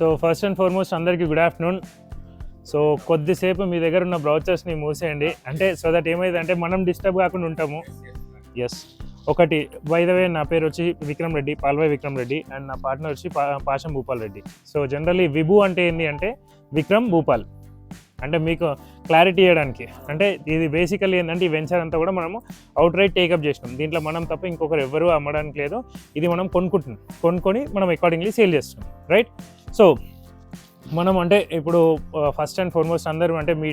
So first and foremost అందరికీ good afternoon. So కొద్దిసేపు మీ దగ్గర ఉన్న బ్రౌచర్స్ని మూసేయండి, అంటే సో దట్ ఏమైందంటే మనం డిస్టర్బ్ కాకుండా ఉంటాము. ఎస్, ఒకటి బై ద వే, నా పేరు వచ్చి విక్రమ్ రెడ్డి, పాల్వాయి విక్రమ్ రెడ్డి, అండ్ నా పార్ట్నర్ వచ్చి పాషం భూపాల్ రెడ్డి. సో జనరల్లీ విభు అంటే ఏంటి అంటే విక్రమ్ భూపాల్, అంటే మీకు క్లారిటీ ఇవ్వడానికి. అంటే ఇది బేసికల్లీ ఏంటంటే ఈ వెంచర్ అంతా కూడా మనము అవుట్ రైట్ టేకప్ చేసినాం. దీంట్లో మనం తప్ప ఇంకొకరు ఎవరు అమ్మడానికి లేదు. ఇది మనం కొనుక్కొని మనం అకార్డింగ్లీ సేల్ చేస్తున్నాం, రైట్? సో మనం అంటే ఇప్పుడు ఫస్ట్ అండ్ ఫార్మోస్ట్ అందరూ అంటే మీ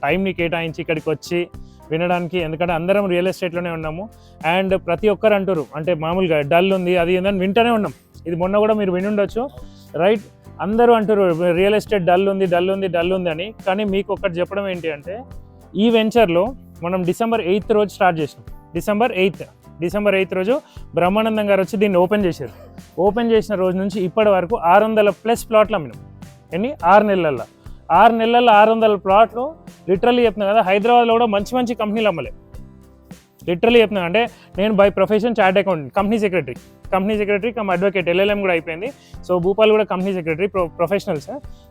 టైంని కేటాయించి ఇక్కడికి వచ్చి వినడానికి, ఎందుకంటే అందరం రియల్ ఎస్టేట్లోనే ఉన్నాము. అండ్ ప్రతి ఒక్కరు అంటారు అంటే మామూలుగా డల్ ఉంది అది ఏందని వింటూనే ఉన్నాం. ఇది మొన్న కూడా మీరు విని ఉండొచ్చు, రైట్? అందరూ అంటారు రియల్ ఎస్టేట్ డల్ ఉంది అని. కానీ మీకు ఒకటి చెప్పడం ఏంటి అంటే ఈ వెంచర్లో మనం December 8th రోజు స్టార్ట్ చేసినాం. December 8th రోజు బ్రహ్మానందం గారు వచ్చి దీన్ని ఓపెన్ చేశారు. ఓపెన్ చేసిన రోజు నుంచి ఇప్పటి వరకు 600+ ప్లాట్లు అమ్మినాం. ఎన్ని 6 నెలల్లో 600 ప్లాట్లు. లిటరల్లీ చెప్తున్నా కదా, హైదరాబాద్లో కూడా మంచి కంపెనీలు అమ్మలే. లిటరల్లీ చెప్తున్నా, అంటే నేను by profession chart accountant, company secretary come advocate, LLM కూడా అయిపోయింది. సో భూపాల్ కూడా కంపెనీ సెక్రటరీ, ప్రొఫెషనల్స్.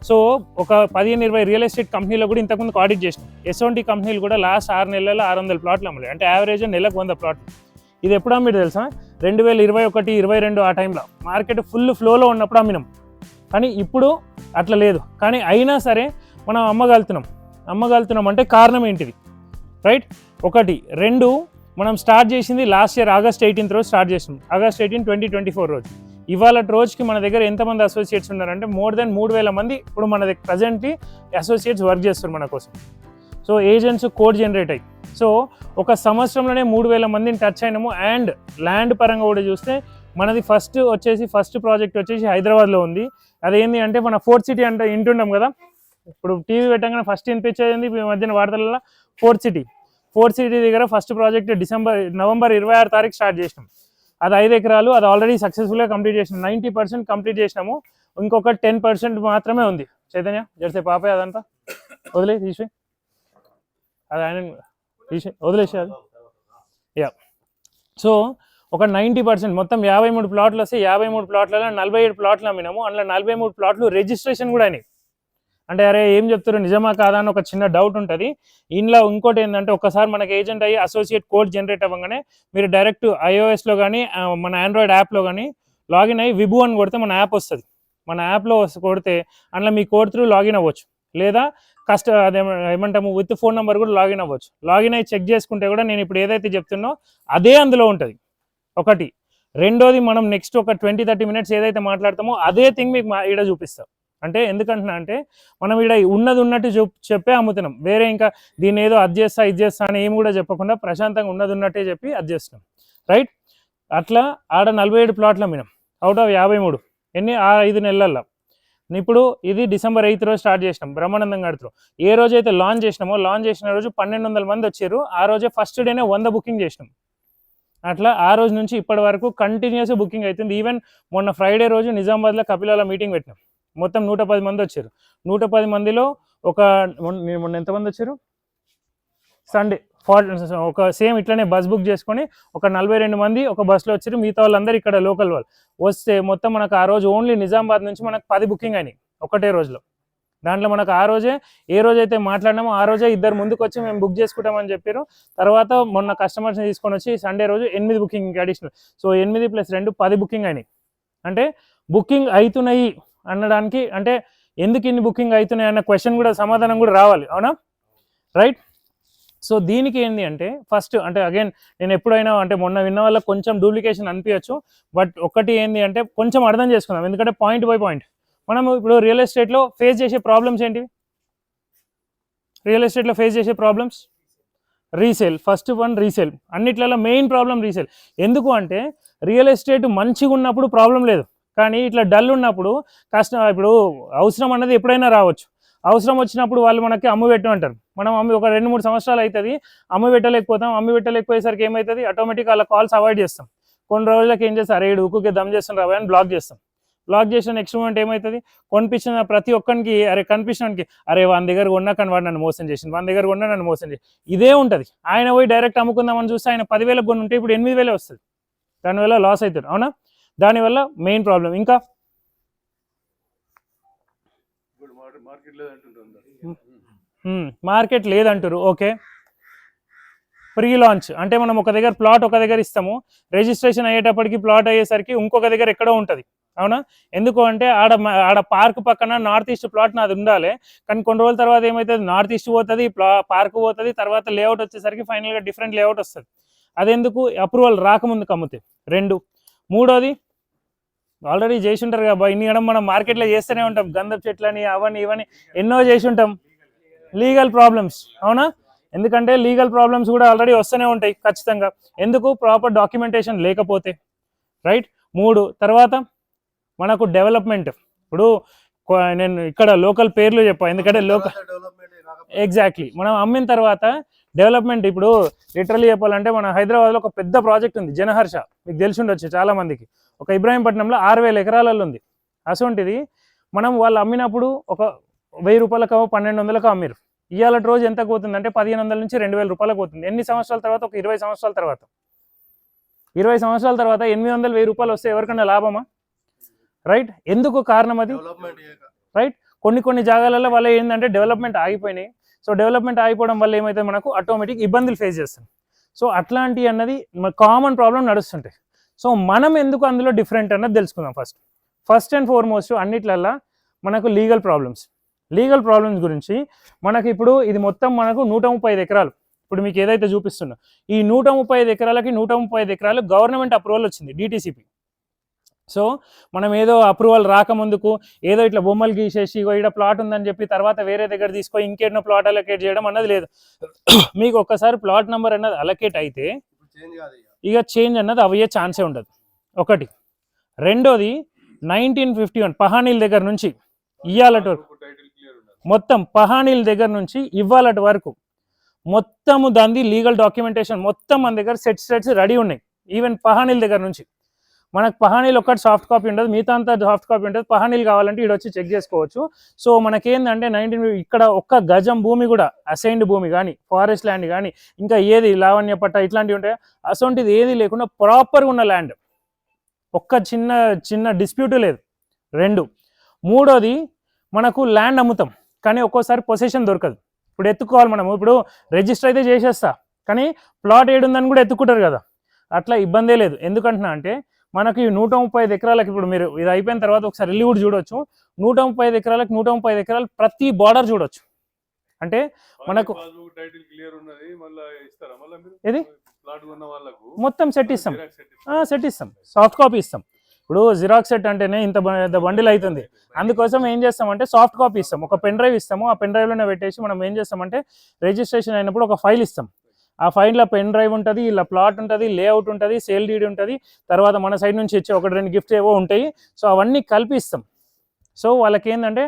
సో ఒక 15-20 రియల్ ఎస్టేట్ కంపెనీలో కూడా ఇంతకుముందు ఆడిట్ చేసినాం. ఎటువంటి కంపెనీలు కూడా లాస్ట్ 6 నెలల్లో 600 ప్లాట్లు అమ్మలే, అంటే యావరేజ్ నెలకు 100 ప్లాట్లు. ఇది ఎప్పుడు అమ్మిడు తెలుసా? 2021-22 ఆ టైంలో మార్కెట్ ఫుల్ ఫ్లోలో ఉన్నప్పుడు అమ్మినాం. కానీ ఇప్పుడు అట్లా లేదు. కానీ అయినా సరే మనం అమ్మగలుగుతున్నాం అంటే కారణం ఏంటిది, రైట్? ఒకటి. 2, మనం స్టార్ట్ చేసింది లాస్ట్ ఇయర్ August 18th రోజు స్టార్ట్ చేసినాం. August 18, 2024 రోజు. ఇవాళ రోజుకి మన దగ్గర ఎంతమంది అసోసియేట్స్ ఉన్నారంటే మోర్ దెన్ 3,000 మంది ఇప్పుడు మన దగ్గర ప్రజెంట్లీ అసోసియేట్స్ వర్క్ చేస్తారు మన కోసం. సో ఏజెంట్స్ కోడ్ జనరేట్ అయ్యి, సో ఒక సంవత్సరంలోనే 3,000 మందిని టచ్ అయినాము. అండ్ ల్యాండ్ పరంగా కూడా చూస్తే మనది ఫస్ట్ ప్రాజెక్ట్ వచ్చేసి హైదరాబాద్లో ఉంది. అదేంటి అంటే మన ఫోర్త్ సిటీ అంటే వింటున్నాం కదా, ఇప్పుడు టీవీ పెట్టగానే ఫస్ట్ వినిపించేది ఈ మధ్యన వార్తలలో ఫోర్త్ సిటీ దగ్గర ఫస్ట్ ప్రాజెక్ట్ November 26 తారీఖు స్టార్ట్ చేసినాం. అది 5 ఎకరాలు, అది ఆల్రెడీ సక్సెస్ఫుల్గా కంప్లీట్ చేసినాం. 90% కంప్లీట్ చేసినాము. ఇంకొక 10% మాత్రమే ఉంది. చైతన్య జడిసే పాపే అదంతా తీసి అది ఆయన వదిలేసి అది. యా, సో ఒక 90% మొత్తం 53 ప్లాట్లు వస్తే 53 ప్లాట్లలో 47 ప్లాట్లు అమ్మినాము. అందులో 43 ప్లాట్లు రిజిస్ట్రేషన్ కూడా అయినాయి. అంటే అరే ఏం చెప్తారు నిజమా కాదా అని ఒక చిన్న డౌట్ ఉంటుంది. ఇంట్లో ఇంకోటి ఏంటంటే ఒకసారి మనకి ఏజెంట్ అయ్యి అసోసియేట్ కోడ్ జనరేట్ అవ్వగానే మీరు డైరెక్ట్ iOSలో కానీ మన ఆండ్రాయిడ్ యాప్లో కానీ లాగిన్ అయ్యి విభు అని కొడితే మన యాప్ వస్తుంది. మన యాప్లో కొడితే అందులో మీ కోడ్ త్రూ లాగిన్ అవ్వచ్చు, లేదా ఏమంటాము విత్ ఫోన్ నెంబర్ కూడా లాగిన్ అవ్వచ్చు. లాగిన్ అయ్యి చెక్ చేసుకుంటే కూడా నేను ఇప్పుడు ఏదైతే చెప్తున్నో అదే అందులో ఉంటుంది. ఒకటి. రెండోది, మనం నెక్స్ట్ ఒక 20-30 minutes ఏదైతే మాట్లాడతామో అదే థింగ్ మీకు ఈడ చూపిస్తాం. అంటే ఎందుకంటున్నా అంటే మనం ఈడ ఉన్నట్టు చెప్పే అమ్ముతున్నాం. వేరే ఇంకా దీన్ని ఏదో అది చేస్తా అని ఏమి కూడా చెప్పకుండా ప్రశాంతంగా ఉన్నట్టే చెప్పి అది చేస్తున్నాం, రైట్? అట్లా ఆడ 47 ప్లాట్లు అమ్మినాం అవుట్ ఆఫ్ 53. ఎన్ని 5 నెలల్లో. ఇప్పుడు ఇది December 8th రోజు స్టార్ట్ చేసినాం బ్రహ్మానందం గారితో. ఏ రోజైతే లాంచ్ చేసిన రోజు 1,200 మంది వచ్చారు. ఆ రోజే ఫస్ట్ డేనే 100 బుకింగ్ చేసినాం. అట్లా ఆ రోజు నుంచి ఇప్పటి వరకు కంటిన్యూస్ బుకింగ్ అవుతుంది. ఈవెన్ మొన్న ఫ్రైడే రోజు నిజామాబాద్లో కపిలాలో మీటింగ్ పెట్టినాం. మొత్తం 110 మంది వచ్చారు. 110 మందిలో మొన్న ఎంతమంది వచ్చారు? సండే ఒక సేమ్ ఇట్లనే బస్ బుక్ చేసుకొని ఒక 42 మంది ఒక బస్సులో వచ్చారు. మిగతా వాళ్ళందరూ ఇక్కడ లోకల్ వాళ్ళు వస్తే మొత్తం మనకు ఆ రోజు ఓన్లీ నిజామాబాద్ నుంచి మనకు 10 బుకింగ్ అయినాయి ఒకటే రోజులో. దాంట్లో మనకు ఆ రోజే ఏ రోజైతే మాట్లాడినామో ఆ రోజే 2 ముందుకు వచ్చి మేము బుక్ చేసుకుంటామని చెప్పారు. తర్వాత మొన్న కస్టమర్స్ని తీసుకొని వచ్చి సండే రోజు 8 బుకింగ్ అడిషనల్. సో 8 + 2 10 బుకింగ్ అయినాయి. అంటే బుకింగ్ అవుతున్నాయి అనడానికి, అంటే ఎందుకు ఇన్ని బుకింగ్ అవుతున్నాయి అన్న క్వశ్చన్ కూడా సమాధానం కూడా రావాలి, అవునా? రైట్? సో దీనికి ఏంటి అంటే ఫస్ట్ అంటే అగైన్ నేను ఎప్పుడైనా అంటే మొన్న విన్న వల్ల కొంచెం డూప్లికేషన్ అనిపించచ్చు. బట్ ఒకటి ఏంటి అంటే కొంచెం అర్థం చేసుకుందాం, ఎందుకంటే పాయింట్ బై పాయింట్. మనం ఇప్పుడు రియల్ ఎస్టేట్లో ఫేస్ చేసే ప్రాబ్లమ్స్ ఏంటివి? రీసేల్. First one resale. అన్నిట్లలో మెయిన్ ప్రాబ్లం రీసేల్. ఎందుకు అంటే రియల్ ఎస్టేట్ మంచిగా ఉన్నప్పుడు ప్రాబ్లం లేదు, కానీ ఇట్లా డల్ ఉన్నప్పుడు కష్టం. ఇప్పుడు అవసరం అన్నది ఎప్పుడైనా రావచ్చు. అవసరం వచ్చినప్పుడు వాళ్ళు మనకి అమ్ము పెట్టమంటారు. మనం ఒక 2-3 సంవత్సరాలు అవుతుంది అమ్ము పెట్టలేకపోయేసరికి ఏమవుతుంది, ఆటోమేటిక్గా వాళ్ళ కాల్స్ అవాయిడ్ చేస్తాం. కొన్ని రోజులకి ఏం చేస్తాం, అరే ఊకే దమ్ చేస్తాం రాబోయే అని బ్లాక్ చేసిన నెక్స్ట్ మూమెంట్ ఏమవుతుంది, కొనిపించిన ప్రతి ఒక్కరికి అరే కనిపించడానికి అరే వాని దగ్గర కొన్నా కానీ వాడు నన్ను మోసం చేసింది, ఇదే ఉంటుంది. ఆయన పోయి డైరెక్ట్ అమ్ముకుందామని చూస్తే ఆయన 10,000 కొని ఉంటే ఇప్పుడు 8,000 వస్తుంది. దానివల్ల లాస్ అవుతాడు, అవునా? దానివల్ల మెయిన్ ప్రాబ్లం. ఇంకా మార్కెట్ లేదంటారు. ఓకే, ప్రీ లాంచ్ అంటే మనం ఒక దగ్గర ప్లాట్ ఒక దగ్గర ఇస్తాము, రిజిస్ట్రేషన్ అయ్యేటప్పటికి ప్లాట్ అయ్యేసరికి ఇంకొక దగ్గర ఎక్కడో ఉంటుంది, అవునా? ఎందుకు అంటే ఆడ పార్క్ పక్కన నార్త్ ఈస్ట్ ప్లాట్ నాది ఉండాలి, కానీ కొన్ని రోజుల తర్వాత ఏమవుతుంది, నార్త్ ఈస్ట్ పోతుంది, పార్క్ పోతుంది, తర్వాత లేఅవుట్ వచ్చేసరికి ఫైనల్గా డిఫరెంట్ లేఅవుట్ వస్తుంది. అదెందుకు? అప్రూవల్ రాకముందు కమ్ముతే. 2, మూడోది ఆల్రెడీ చేసి ఉంటారు కదా ఇన్ని గడం మనం మార్కెట్లో చేస్తూనే ఉంటాం, గంధపు చెట్లని అవన్నీ ఇవన్నీ ఎన్నో చేసి ఉంటాం. లీగల్ ప్రాబ్లమ్స్, అవునా? ఎందుకంటే లీగల్ ప్రాబ్లమ్స్ కూడా ఆల్రెడీ వస్తూనే ఉంటాయి ఖచ్చితంగా, ఎందుకు? ప్రాపర్ డాక్యుమెంటేషన్ లేకపోతే, రైట్? 3, తర్వాత మనకు డెవలప్మెంట్. ఇప్పుడు నేను ఇక్కడ లోకల్ పేర్లు చెప్పా, ఎందుకంటే లోకల్ ఎగ్జాక్ట్లీ మనం అమ్మిన తర్వాత డెవలప్మెంట్. ఇప్పుడు లిటరల్లీ చెప్పాలంటే మన హైదరాబాద్లో ఒక పెద్ద ప్రాజెక్ట్ ఉంది, జనహర్ష, మీకు తెలిసి ఉండొచ్చు చాలా మందికి. ఒక ఇబ్రాహీంపట్నంలో 6,000 ఎకరాలలో ఉంది. అసొంటిది మనం వాళ్ళు అమ్మినప్పుడు ఒక 1000 రూపాయలకు 1200కు అమ్మిరు. ఇవాళ రోజు ఎంత పోతుందంటే 1500 నుంచి 2000 రూపాయలకు పోతుంది. ఎన్ని సంవత్సరాల తర్వాత? ఒక 20 సంవత్సరాల తర్వాత. 20 సంవత్సరాల తర్వాత 800, 1000 రూపాయలు వస్తే ఎవరికైనా లాభమా? రైట్? ఎందుకు కారణం అది? రైట్? కొన్ని జాగాలలో వల్ల ఏంటంటే డెవలప్మెంట్ ఆగిపోయినాయి. సో డెవలప్మెంట్ ఆగిపోవడం వల్ల ఏమైతే మనకు ఆటోమేటిక్ ఇబ్బందులు ఫేస్ చేస్తాం. సో అట్లాంటి అన్నది కామన్ ప్రాబ్లం నడుస్తుంటాయి. సో మనం ఎందుకు అందులో డిఫరెంట్ అన్నది తెలుసుకుందాం. ఫస్ట్ అండ్ ఫార్మోస్ట్ అన్నిట్లల్లో మనకు లీగల్ ప్రాబ్లమ్స్ గురించి మనకి ఇప్పుడు ఇది మొత్తం మనకు 135 ఎకరాలు. ఇప్పుడు మీకు ఏదైతే చూపిస్తున్నా ఈ 135 ఎకరాలకి 135 ఎకరాలు గవర్నమెంట్ అప్రూవల్ వచ్చింది, డిటిసిపి. సో మనం ఏదో అప్రూవల్ రాకముందుకు ఏదో ఇట్లా బొమ్మలు గీసేసి ఇక్కడ ప్లాట్ ఉందని చెప్పి తర్వాత వేరే దగ్గర తీసుకొని ఇంకేటో ప్లాట్ అలొకేట్ చేయడం అన్నది లేదు. మీకు ఒక్కసారి ప్లాట్ నెంబర్ అన్నది అలొకేట్ అయితే ఇక చేంజ్ అన్నది అయ్యే ఛాన్సే ఉండదు. ఒకటి. రెండోది 1951 పహానీల దగ్గర నుంచి ఇవాళటి వరకు మొత్తం పహానీల దగ్గర నుంచి ఇవాళటి వరకు మొత్తము దాన్ని లీగల్ డాక్యుమెంటేషన్ మొత్తం మన దగ్గర సెట్స్ రెడీ ఉన్నాయి. ఈవెన్ పహానీల దగ్గర నుంచి మనకు పహానీలు ఒక్కటి సాఫ్ట్ కాపీ ఉండదు, మిగతా అంతా సాఫ్ట్ కాపీ ఉంటుంది. పహానీలు కావాలంటే ఇక్కడ వచ్చి చెక్ చేసుకోవచ్చు. సో మనకేందంటే 19 ఇక్కడ ఒక్క గజం భూమి కూడా అసైన్డ్ భూమి కానీ ఫారెస్ట్ ల్యాండ్ కానీ ఇంకా ఏది లావణ్య పట్ట ఇట్లాంటివి ఉంటాయి అసొంటిది ఏది లేకుండా ప్రాపర్గా ఉన్న ల్యాండ్, ఒక్క చిన్న డిస్ప్యూట్ లేదు. 2. మూడోది మనకు ల్యాండ్ అమ్ముతాం కానీ ఒక్కోసారి పొసెషన్ దొరకదు. ఇప్పుడు ఎత్తుకోవాలి మనం, ఇప్పుడు రిజిస్టర్ అయితే చేసేస్తా కానీ ప్లాట్ ఏడుందని కూడా ఎత్తుకుంటారు కదా, అట్లా ఇబ్బందే లేదు. ఎందుకంటున్నా అంటే మనకి 135 ఎకరాలకు ఇప్పుడు మీరు ఇది అయిపోయిన తర్వాత ఒకసారి వెళ్ళి కూడా చూడొచ్చు. 135 ఎకరాలకు 135 ఎకరాలు ప్రతి బార్డర్ చూడొచ్చు. అంటే మనకు ఇది మొత్తం సెట్ ఇస్తాం, సాఫ్ట్ కాపీ ఇస్తాం. ఇప్పుడు జిరాక్స్ సెట్ అంటేనే ఇంత బండిల్ అవుతుంది, అందుకోసం ఏం చేస్తామంటే సాఫ్ట్ కాపీ ఇస్తాం, ఒక పెన్ డ్రైవ్ ఇస్తాము. ఆ పెన్ డ్రైవ్లోనే పెట్టేసి మనం ఏం చేస్తామంటే రిజిస్ట్రేషన్ అయినప్పుడు ఒక ఫైల్ ఇస్తాం. ఆ ఫైల్లో పెన్ డ్రైవ్ ఉంటుంది, ఇలా ప్లాట్ ఉంటుంది, లేఅవుట్ ఉంటుంది, సేల్ డీడ్ ఉంటుంది, తర్వాత మన సైడ్ నుంచి ఇచ్చే 1-2 గిఫ్ట్స్ ఏవో ఉంటాయి. సో అవన్నీ కల్పిస్తాం. సో వాళ్ళకి ఏంటంటే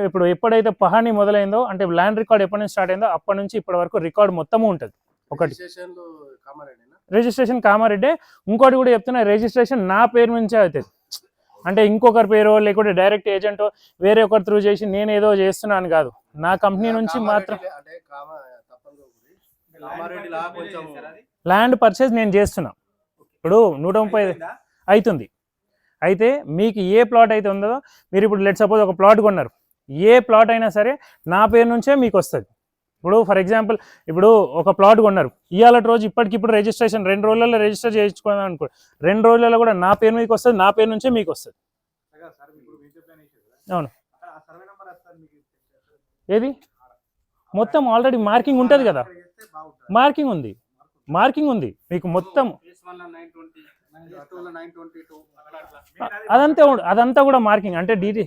ఇప్పుడు ఎప్పుడైతే పహానీ మొదలైందో అంటే ల్యాండ్ రికార్డ్ ఎప్పటి నుంచి స్టార్ట్ అయిందో అప్పటి నుంచి ఇప్పటి వరకు రికార్డ్ మొత్తము ఉంటుంది. ఒకటి రిజిస్ట్రేషన్ కామారెడ్డి. ఇంకోటి కూడా చెప్తున్నా, రిజిస్ట్రేషన్ నా పేరు నుంచే అవుతుంది. అంటే ఇంకొకరి పేరు లేకుంటే డైరెక్ట్ ఏజెంట్ వేరే ఒకరి త్రూ చేసి నేను ఏదో చేస్తున్నాను కాదు, నా కంపెనీ నుంచి మాత్రం ల్యాండ్ పర్చేజ్ నేను చేస్తున్నా. ఇప్పుడు 135 అవుతుంది. అయితే మీకు ఏ ప్లాట్ అయితే ఉందో మీరు ఇప్పుడు లెట్ సపోజ్ ఒక ప్లాట్ కొన్నారు, ఏ ప్లాట్ అయినా సరే నా పేరు నుంచే మీకు వస్తుంది. ఇప్పుడు ఫర్ ఎగ్జాంపుల్ ఇప్పుడు ఒక ప్లాట్ కొన్నారు, ఇవాళ రోజు ఇప్పటికిప్పుడు రిజిస్ట్రేషన్ 2 రోజులలో రిజిస్టర్ చేయించుకున్నాను అనుకో, 2 రోజులలో కూడా నా పేరు మీకు వస్తుంది, నా పేరు నుంచే మీకు వస్తుంది. అవును, ఏది మొత్తం ఆల్రెడీ మార్కింగ్ ఉంటుంది కదా, మార్కింగ్ ఉంది మీకు మొత్తం. అదంతా కూడా మార్కింగ్ అంటే డీటీ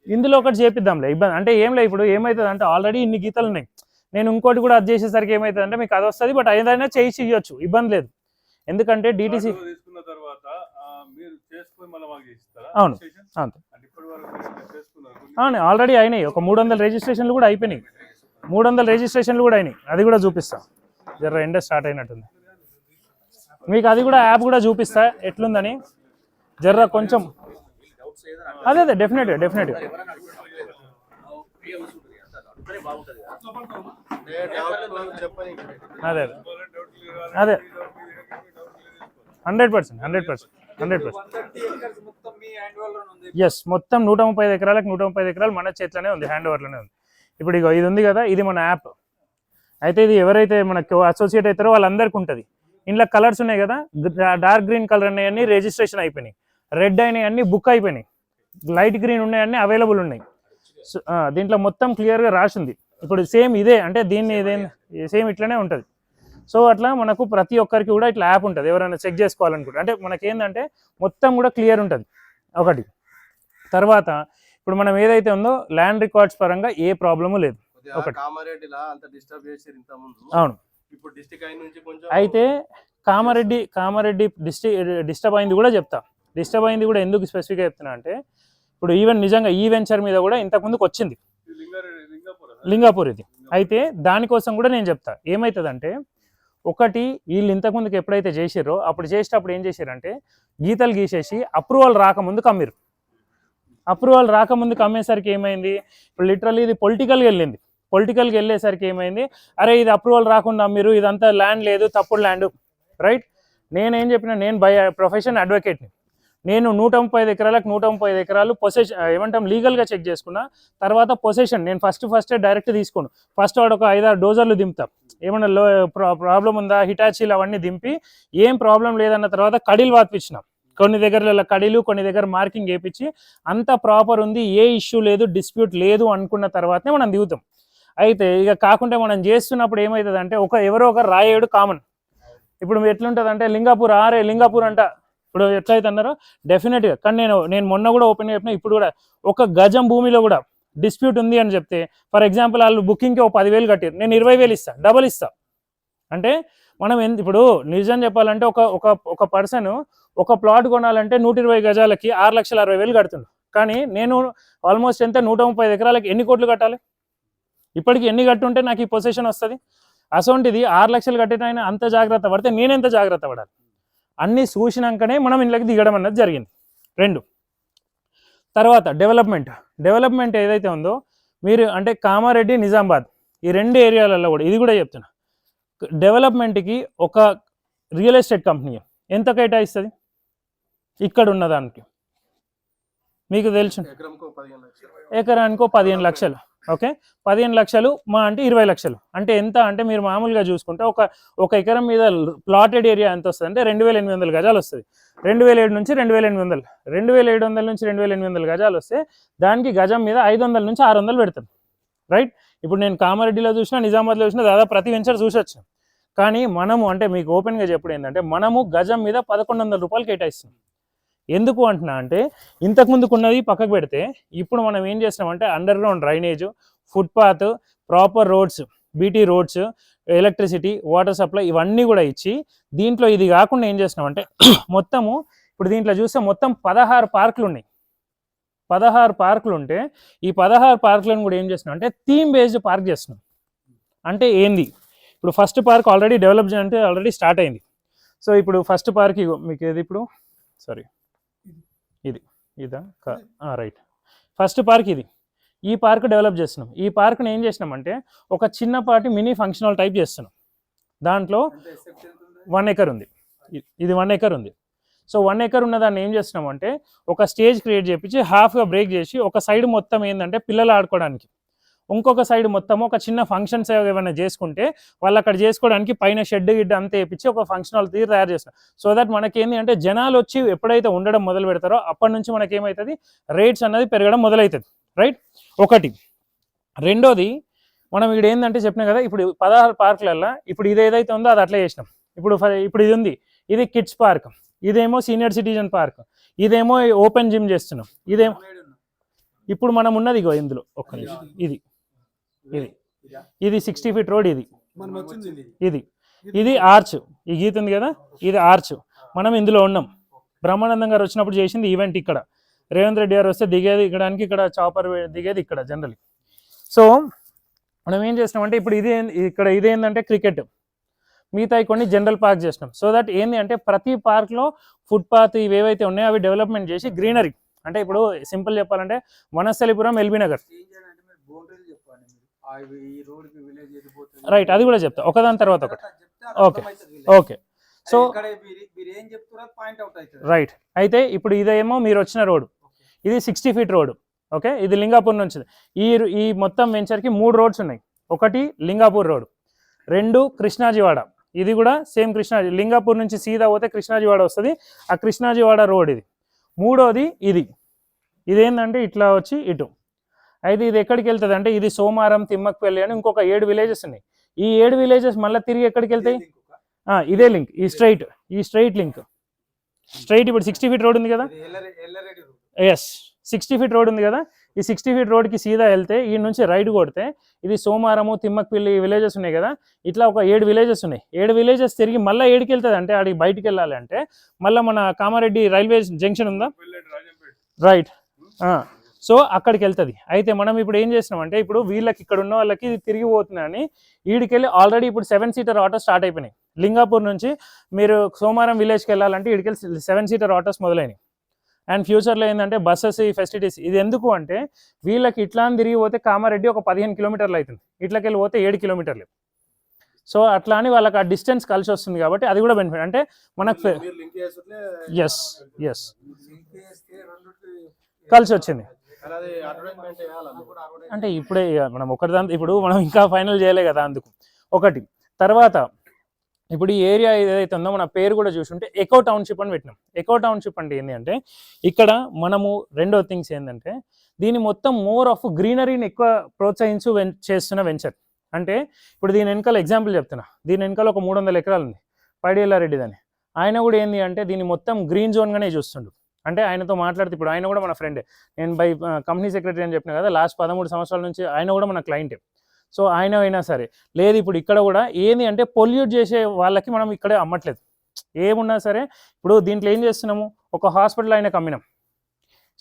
ఇందులో ఒకటి చేపిద్దాంలే, ఇబ్బంది అంటే ఏం లేదు. ఇప్పుడు ఏమవుతుంది అంటే ఆల్రెడీ ఇన్ని గీతలు ఉన్నాయి, నేను ఇంకోటి కూడా అది చేసేసరికి ఏమవుతుంది అంటే మీకు అది వస్తుంది, బట్ ఏదైనా చేసి ఇవ్వచ్చు, ఇబ్బంది లేదు. ఎందుకంటే డిటీసీ అవును అవును ఆల్రెడీ అయినాయి, ఒక 300 రిజిస్ట్రేషన్లు కూడా అయిపోయినాయి, 300 రిజిస్ట్రేషన్లు కూడా అయినాయి. అది కూడా చూపిస్తా, జర ఎండ స్టార్ట్ అయినట్టుంది మీకు, అది కూడా యాప్ కూడా చూపిస్తా ఎట్లుందని. జర్ర కొంచెం అదే డెఫినెట్గా అదే 100%. ఎస్, మొత్తం 135 ఎకరాలకు 135 ఎకరాలు మన చేతిలోనే ఉంది, హ్యాండ్ ఓవర్లోనే ఉంది. ఇప్పుడు ఇగో ఇది ఉంది కదా, ఇది మన యాప్. అయితే ఇది ఎవరైతే మనకు అసోసియేట్ అవుతారో వాళ్ళందరికీ ఉంటుంది. ఇంట్లో కలర్స్ ఉన్నాయి కదా, డార్క్ గ్రీన్ కలర్ ఉన్నాయన్నీ రిజిస్ట్రేషన్ అయిపోయినాయి, రెడ్ అయినాయి అన్నీ బుక్ అయిపోయినాయి, లైట్ గ్రీన్ ఉన్నాయన్నీ అవైలబుల్ ఉన్నాయి. సో దీంట్లో మొత్తం క్లియర్గా రాసింది. ఇప్పుడు సేమ్ ఇదే అంటే దీన్ని ఇదే సేమ్ ఇట్లనే ఉంటుంది. సో అట్లా మనకు ప్రతి ఒక్కరికి కూడా ఇట్లా యాప్ ఉంటుంది, ఎవరైనా చెక్ చేసుకోవాలనుకుంటే. అంటే మనకేంటంటే మొత్తం కూడా క్లియర్ ఉంటుంది ఒకటి. తర్వాత ఇప్పుడు మనం ఏదైతే ఉందో ల్యాండ్ రికార్డ్స్ పరంగా ఏ ప్రాబ్లము లేదు. ఒకటి అవును, అయితే కామారెడ్డి డిస్టర్బ్ అయింది కూడా చెప్తా. డిస్టర్బ్ అయింది కూడా ఎందుకు స్పెసిఫిక్గా చెప్తున్నా అంటే, ఇప్పుడు ఈవెన్ నిజంగా ఈ వెంచర్ మీద కూడా ఇంతకుముందుకు వచ్చింది లింగాపూర్ ఇది. అయితే దానికోసం కూడా నేను చెప్తా. ఏమవుతుందంటే, ఒకటి వీళ్ళు ఇంతకుముందుకు ఎప్పుడైతే చేసిర్రో అప్పుడు చేసేటప్పుడు ఏం చేశారంటే గీతలు గీసేసి అప్రూవల్ రాకముందుకు అమ్మిరు. అప్రూవల్ రాకముందుకు అమ్మేసరికి ఏమైంది, ఇప్పుడు లిటరల్లీ ఇది పొలిటికల్గా వెళ్ళింది. పొలిటికల్కి వెళ్ళేసరికి ఏమైంది, అరే ఇది అప్రూవల్ రాకుండా అమ్మిరు, ఇదంతా ల్యాండ్ లేదు, తప్పుడు ల్యాండ్, రైట్. నేనేం చెప్పినా, నేను బై ప్రొఫెషన్ అడ్వకేట్ని. నేను 135 ఎకరాలకు 135 ఎకరాలు పొసెషన్ ఏమంటాం లీగల్గా చెక్ చేసుకున్నా. తర్వాత పొసెషన్ నేను ఫస్టే డైరెక్ట్ తీసుకోను. ఫస్ట్ వాడు ఒక 5-6 డోజర్లు దింపుతా, ఏమన్నా ప్రాబ్లం ఉందా హిటాచీలు అవన్నీ దింపి ఏం ప్రాబ్లం లేదన్న తర్వాత కడీలు వాతిపించిన. కొన్ని దగ్గర కడీలు, కొన్ని దగ్గర మార్కింగ్ వేయించి అంత ప్రాపర్ ఉంది, ఏ ఇష్యూ లేదు, డిస్ప్యూట్ లేదు అనుకున్న తర్వాతనే మనం దిగుతాం. అయితే ఇక కాకుండా మనం చేస్తున్నప్పుడు ఏమవుతుంది అంటే, ఎవరో ఒకరు రాయేడు కామన్. ఇప్పుడు ఎట్లుంటుంది అంటే లింగాపూర్ అంట, ఇప్పుడు ఎట్లయితే అన్నారో డెఫినెట్గా. కానీ నేను మొన్న కూడా ఓపెన్గా చెప్పిన, ఇప్పుడు కూడా ఒక గజం భూమిలో కూడా డిస్ప్యూట్ ఉంది అని చెప్తే, ఫర్ ఎగ్జాంపుల్ వాళ్ళు బుకింగ్కి 10,000 కట్టారు, నేను 20,000 ఇస్తా, డబల్ ఇస్తా. అంటే మనం ఇప్పుడు నిజం చెప్పాలంటే ఒక పర్సన్ ఒక ప్లాట్ కొనాలంటే 120 గజాలకి 6,60,000 కడుతుండు. కానీ నేను ఆల్మోస్ట్ 135 ఎకరాలకి ఎన్ని కోట్లు కట్టాలి? ఇప్పటికి ఎన్ని కట్టుంటే నాకు ఈ పొజిషన్ వస్తుంది? అసొంటిది 6 లక్షలు కట్టేటైనా అంత జాగ్రత్త పడితే నేనెంత జాగ్రత్త పడాలి? అన్నీ చూసినాకనే మనం ఇంట్లోకి దిగడం అన్నది జరిగింది. 2 తర్వాత డెవలప్మెంట్ ఏదైతే ఉందో, మీరు అంటే కామారెడ్డి, నిజామాబాద్ ఈ 2 ఏరియాలలో కూడా ఇది కూడా చెప్తున్నా, డెవలప్మెంట్కి ఒక రియల్ ఎస్టేట్ కంపెనీ ఎంత కేటాయిస్తుంది? ఇక్కడ ఉన్నదానికి మీకు తెలుసు, ఎకరానికో 15 లక్షలు. ఓకే, 15 లక్షలు మా అంటే 20 లక్షలు అంటే ఎంత అంటే, మీరు మామూలుగా చూసుకుంటే ఒక ఎకరం మీద ప్లాటెడ్ ఏరియా ఎంత వస్తుంది అంటే 2,800 గజాలు వస్తుంది. 2007 నుంచి 2,800, 2,700 నుంచి 2,800 గజాలు వస్తే దానికి గజం మీద 500 నుంచి 600 పెడతారు, రైట్. ఇప్పుడు నేను కామారెడ్డిలో చూసినా, నిజామాబాద్లో చూసినా, దాదాపు ప్రతి వెంచర్ చూసొచ్చు. కానీ మనము అంటే మీకు ఓపెన్గా చెప్పడం ఏంటంటే, మనము గజం మీద 1,100 రూపాయలు కేటాయిస్తున్నాం. ఎందుకు అంటున్నా అంటే, ఇంతకుముందుకున్నది పక్కకు పెడితే ఇప్పుడు మనం ఏం చేస్తున్నామంటే, under ground drainage, footpath, proper roads, BT roads, electricity, water supply ఇవన్నీ కూడా ఇచ్చి, దీంట్లో ఇది కాకుండా ఏం చేస్తున్నామంటే మొత్తము ఇప్పుడు దీంట్లో చూస్తే మొత్తం 16 పార్కులు ఉన్నాయి. 16 పార్కులు ఉంటే ఈ 16 పార్కులను కూడా ఏం చేస్తున్నాం అంటే థీమ్ బేస్డ్ పార్క్ చేస్తున్నాం. అంటే ఏంది, ఇప్పుడు ఫస్ట్ పార్క్ ఆల్రెడీ డెవలప్ అంటే ఆల్రెడీ స్టార్ట్ అయింది. సో ఇప్పుడు ఫస్ట్ పార్క్ మీకు ఏది, ఇప్పుడు సారీ ఇదా రైట్, ఫస్ట్ పార్క్ ఇది. ఈ పార్క్ డెవలప్ చేస్తున్నాం. ఈ పార్క్ని ఏం చేసినామంటే ఒక చిన్నపాటి మినీ ఫంక్షన్ హాల్ టైప్ చేస్తున్నాం. దాంట్లో 1 ఎకర్ ఉంది, ఇది 1 ఎకర్ ఉంది. సో 1 ఎకర్ ఉన్న దాన్ని ఏం చేస్తున్నాం అంటే ఒక స్టేజ్ క్రియేట్ చేయించి హాఫ్గా బ్రేక్ చేసి, ఒక సైడ్ మొత్తం ఏంటంటే పిల్లలు ఆడుకోవడానికి, ఇంకొక సైడ్ మొత్తం ఒక చిన్న ఫంక్షన్స్ ఏమైనా చేసుకుంటే వాళ్ళు అక్కడ చేసుకోవడానికి పైన షెడ్ గిడ్డ అంతా వేయించి ఒక ఫంక్షన్ హాల్ తయారు చేస్తాం. సో దట్ మనకేంది అంటే జనాలు వచ్చి ఎప్పుడైతే ఉండడం మొదలు పెడతారో అప్పటి నుంచి మనకేమవుతుంది, రేట్స్ అన్నది పెరగడం మొదలవుతుంది, రైట్. ఒకటి. రెండోది, మనం ఇక్కడ ఏంటంటే చెప్పినా కదా, ఇప్పుడు 16 పార్కులల్లో ఇప్పుడు ఇది ఏదైతే ఉందో అది అట్లా చేసినాం. ఇప్పుడు ఇది ఉంది, ఇది కిడ్స్ పార్క్, ఇదేమో సీనియర్ సిటిజన్ పార్క్, ఇదేమో ఓపెన్ జిమ్ చేస్తున్నాం, ఇదేమో ఇప్పుడు మనం ఉన్నది ఇగో ఇందులో ఒక్క నిమిషం, ఇది 60 ఫీట్ రోడ్, ఇది ఆర్చ్, ఈ గీత ఉంది కదా, ఇది ఆర్చ్. మనం ఇందులో ఉన్నాం. బ్రహ్మానందం గారు వచ్చినప్పుడు చేసింది ఈవెంట్ ఇక్కడ. రేవంత్ రెడ్డి గారు వస్తే దిగేది ఇక్కడానికి, ఇక్కడ చాపర్ దిగేది ఇక్కడ జనరల్. సో మనం ఏం చేసినామంటే ఇప్పుడు ఇదేంటంటే క్రికెట్, మిగతా కొన్ని జనరల్ పార్క్ చేసినాం. సో దట్ ఏంది అంటే ప్రతి పార్క్లో ఫుట్పాత్ ఇవేవైతే ఉన్నాయో అవి డెవలప్మెంట్ చేసి గ్రీనరీ, అంటే ఇప్పుడు సింపుల్ చెప్పాలంటే వనస్థలిపురం, ఎల్బీ నగర్, రైట్. అది కూడా చెప్తా ఒకదాని తర్వాత ఒకటి. ఓకే. So right. అయితే ఇప్పుడు ఇదేమో మీరు వచ్చిన రోడ్, ఇది 60 ఫీట్ రోడ్. ఓకే, ఇది లింగాపూర్ నుంచి. ఈ ఈ మొత్తం వెంచర్కి 3 రోడ్స్ ఉన్నాయి. ఒకటి లింగాపూర్ రోడ్, 2 కృష్ణాజీవాడ, ఇది కూడా సేమ్ లింగాపూర్ నుంచి సీదా పోతే కృష్ణాజీవాడ వస్తుంది, ఆ కృష్ణాజీవాడ రోడ్ ఇది. మూడోది ఇదేంటంటే ఇట్లా వచ్చి ఇటు. అయితే ఇది ఎక్కడికి వెళ్తుంది అంటే ఇది సోమారం, తిమ్మక్పల్లి అని ఇంకొక 7 విలేజెస్ ఉన్నాయి. ఈ 7 విలేజెస్ మళ్ళీ తిరిగి ఎక్కడికి వెళ్తాయి? ఇదే లింక్, ఈ స్ట్రైట్ లింక్, స్ట్రైట్. ఇప్పుడు 60 ఫీట్ రోడ్ ఉంది కదా, ఎస్ 60 ఫీట్ రోడ్ ఉంది కదా, ఈ 60 ఫీట్ రోడ్కి సీదా వెళ్తే ఈ నుంచి రైట్ కొడితే ఇది సోమారము, తిమ్మక్పల్లి విలేజెస్ ఉన్నాయి కదా, ఇట్లా ఒక 7 విలేజెస్ ఉన్నాయి. 7 విలేజెస్ తిరిగి మళ్ళీ ఏడికి వెళ్తుంది అంటే ఆడికి బయటికి వెళ్ళాలి అంటే మళ్ళీ మన కామారెడ్డి రైల్వే జంక్షన్ ఉందా, రైట్, సో అక్కడికి వెళ్తుంది. అయితే మనం ఇప్పుడు ఏం చేస్తున్నాం అంటే ఇప్పుడు వీళ్ళకి ఇక్కడ ఉన్న వాళ్ళకి తిరిగి పోతున్నాయని ఈడికెళ్ళి ఆల్రెడీ ఇప్పుడు 7 సీటర్ ఆటో స్టార్ట్ అయిపోయినాయి. లింగాపూర్ నుంచి మీరు సోమారం విలేజ్కి వెళ్ళాలంటే ఈడికెళ్ళి 7 సీటర్ ఆటోస్ మొదలైనవి. అండ్ ఫ్యూచర్లో ఏంటంటే బస్సెస్, ఈ ఫెసిలిటీస్, ఇది ఎందుకు అంటే వీళ్ళకి ఇట్లా తిరిగి పోతే కామారెడ్డి ఒక 15 కిలోమీటర్లు అవుతుంది, ఇట్లకెళ్ళి పోతే 7 కిలోమీటర్లు. సో అట్లా అని వాళ్ళకి ఆ డిస్టెన్స్ కలిసి వస్తుంది కాబట్టి అది కూడా బెనిఫిట్. అంటే మనకు ఎస్ కలిసి వచ్చింది. అంటే ఇప్పుడే మనం ఇప్పుడు మనం ఇంకా ఫైనల్ చేయలే కదా అందుకు. ఒకటి తర్వాత ఇప్పుడు ఈ ఏరియా ఏదైతే ఉందో మన పేరు కూడా చూసుంటే ఎకో టౌన్షిప్ అని పెట్టినాం. ఎకో టౌన్షిప్ అంటే ఏంటి అంటే ఇక్కడ మనము రెండో థింగ్స్ ఏంటంటే దీని మొత్తం మోర్ ఆఫ్ గ్రీనరీని ఎక్కువ ప్రోత్సహించు చేస్తున్న వెంచర్. అంటే ఇప్పుడు దీని వెనకాల ఎగ్జాంపుల్ చెప్తున్నా, దీని వెనకాల ఒక 300 ఎకరాలు ఉంది పైడిఎల్లారెడ్డి దాన్ని. ఆయన కూడా ఏంది అంటే దీన్ని మొత్తం గ్రీన్ జోన్గానే చూస్తుండు. అంటే ఆయనతో మాట్లాడితే ఇప్పుడు ఆయన కూడా మన ఫ్రెండే, నేను బై కంపెనీ సెక్రటరీ అని చెప్పిన కదా, లాస్ట్ 13 సంవత్సరాల నుంచి ఆయన కూడా మన క్లయింటే. సో ఆయన అయినా సరే లేదు, ఇప్పుడు ఇక్కడ కూడా ఏంది అంటే పొల్యూట్ చేసే వాళ్ళకి మనం ఇక్కడే అమ్మట్లేదు. ఏమున్నా సరే ఇప్పుడు దీంట్లో ఏం చేస్తున్నాము, ఒక హాస్పిటల్ ఆయనకు అమ్మినాం,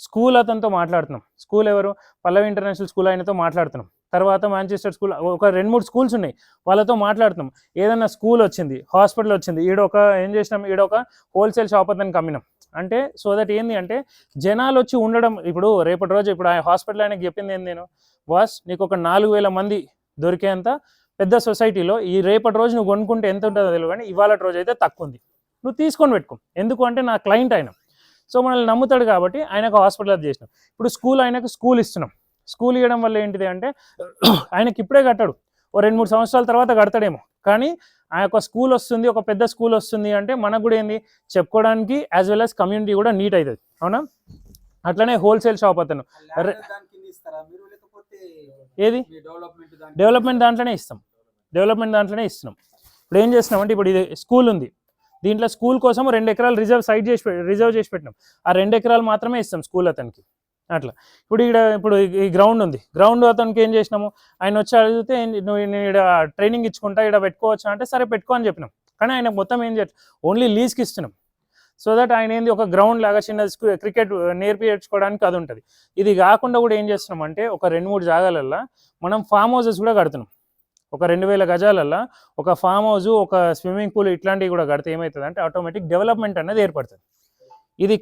స్కూల్ అతనితో మాట్లాడుతున్నాం. స్కూల్ ఎవరు, పల్లవి ఇంటర్నేషనల్ స్కూల్ ఆయనతో మాట్లాడుతున్నాం. తర్వాత మాంచెస్టర్ స్కూల్, ఒక 2-3 స్కూల్స్ ఉన్నాయి, వాళ్ళతో మాట్లాడుతున్నాం. ఏదన్నా స్కూల్ వచ్చింది, హాస్పిటల్ వచ్చింది, ఏం చేసినాం, ఈడొక హోల్సేల్ షాప్ అతనికి అమ్మినాం. అంటే సో దట్ ఏంది అంటే జనాలు వచ్చి ఉండడం. ఇప్పుడు రేపటి రోజు ఇప్పుడు ఆ హాస్పిటల్ ఆయనకి చెప్పింది ఏంది, నేను బాస్ నీకు ఒక 4000 మంది దొరికేంత పెద్ద సొసైటీలో ఈ రేపటి రోజు నువ్వు కొనుక్కుంటే ఎంత ఉంటుందో తెలియదు, కానీ ఇవాళ రోజు అయితే తక్కువ ఉంది, నువ్వు తీసుకొని పెట్టుకో. ఎందుకు అంటే నా క్లయింట్ ఆయన, సో మనల్ని నమ్ముతాడు కాబట్టి ఆయనకు హాస్పిటల్ అది చేసినాం. ఇప్పుడు ఆయనకు స్కూల్ ఇస్తున్నాం. స్కూల్ ఇవ్వడం వల్ల ఏంటిది అంటే ఆయనకి ఇప్పుడే కట్టాడు, ఓ 2-3 సంవత్సరాల తర్వాత కడతాడేమో, కానీ ఆ యొక్క స్కూల్ వస్తుంది, ఒక పెద్ద స్కూల్ వస్తుంది అంటే మనకు కూడా ఏంది చెప్పుకోవడానికి యాజ్ వెల్ యాజ్ కమ్యూనిటీ కూడా నీట్ అవుతుంది. అవునా? అట్లనే హోల్సేల్ షాప్ అతను ఏది డెవలప్మెంట్ దాంట్లోనే ఇస్తాం, ఇస్తున్నాం. ఇప్పుడు ఏం చేస్తున్నాం అంటే ఇప్పుడు ఇది స్కూల్ ఉంది, దీంట్లో స్కూల్ కోసం 2 ఎకరాలు రిజర్వ్ చేసి పెట్టినాం. ఆ 2 ఎకరాలు మాత్రమే ఇస్తాం స్కూల్ అతనికి. అట్లా ఇప్పుడు ఈ గ్రౌండ్ ఉంది, గ్రౌండ్ అతనికి ఏం చేసినాము, ఆయన వచ్చి అడిగితే నువ్వు ఇక్కడ ట్రైనింగ్ ఇచ్చుకుంటా ఇక్కడ పెట్టుకోవచ్చా అంటే సరే పెట్టుకో అని చెప్పినాం. కానీ ఆయన మొత్తం ఏం చేయట్లేదు, ఓన్లీ లీజ్కి ఇస్తున్నాం. సో దట్ ఆయన ఏంది ఒక గ్రౌండ్ లాగా చిన్న క్రికెట్ నేర్పించుకోవడానికి అది ఉంటుంది. ఇది కాకుండా కూడా ఏం చేస్తున్నాం అంటే ఒక 2-3 జాగాలల్లో మనం ఫామ్ హౌసెస్ కూడా కడుతున్నాం. ఒక 2000 గజాలల్లో ఒక ఫామ్ హౌస్, ఒక స్విమ్మింగ్ పూల్ ఇట్లాంటివి కూడా కడితే ఏమవుతుంది అంటే ఆటోమేటిక్ డెవలప్మెంట్ అనేది ఏర్పడుతుంది. ఇది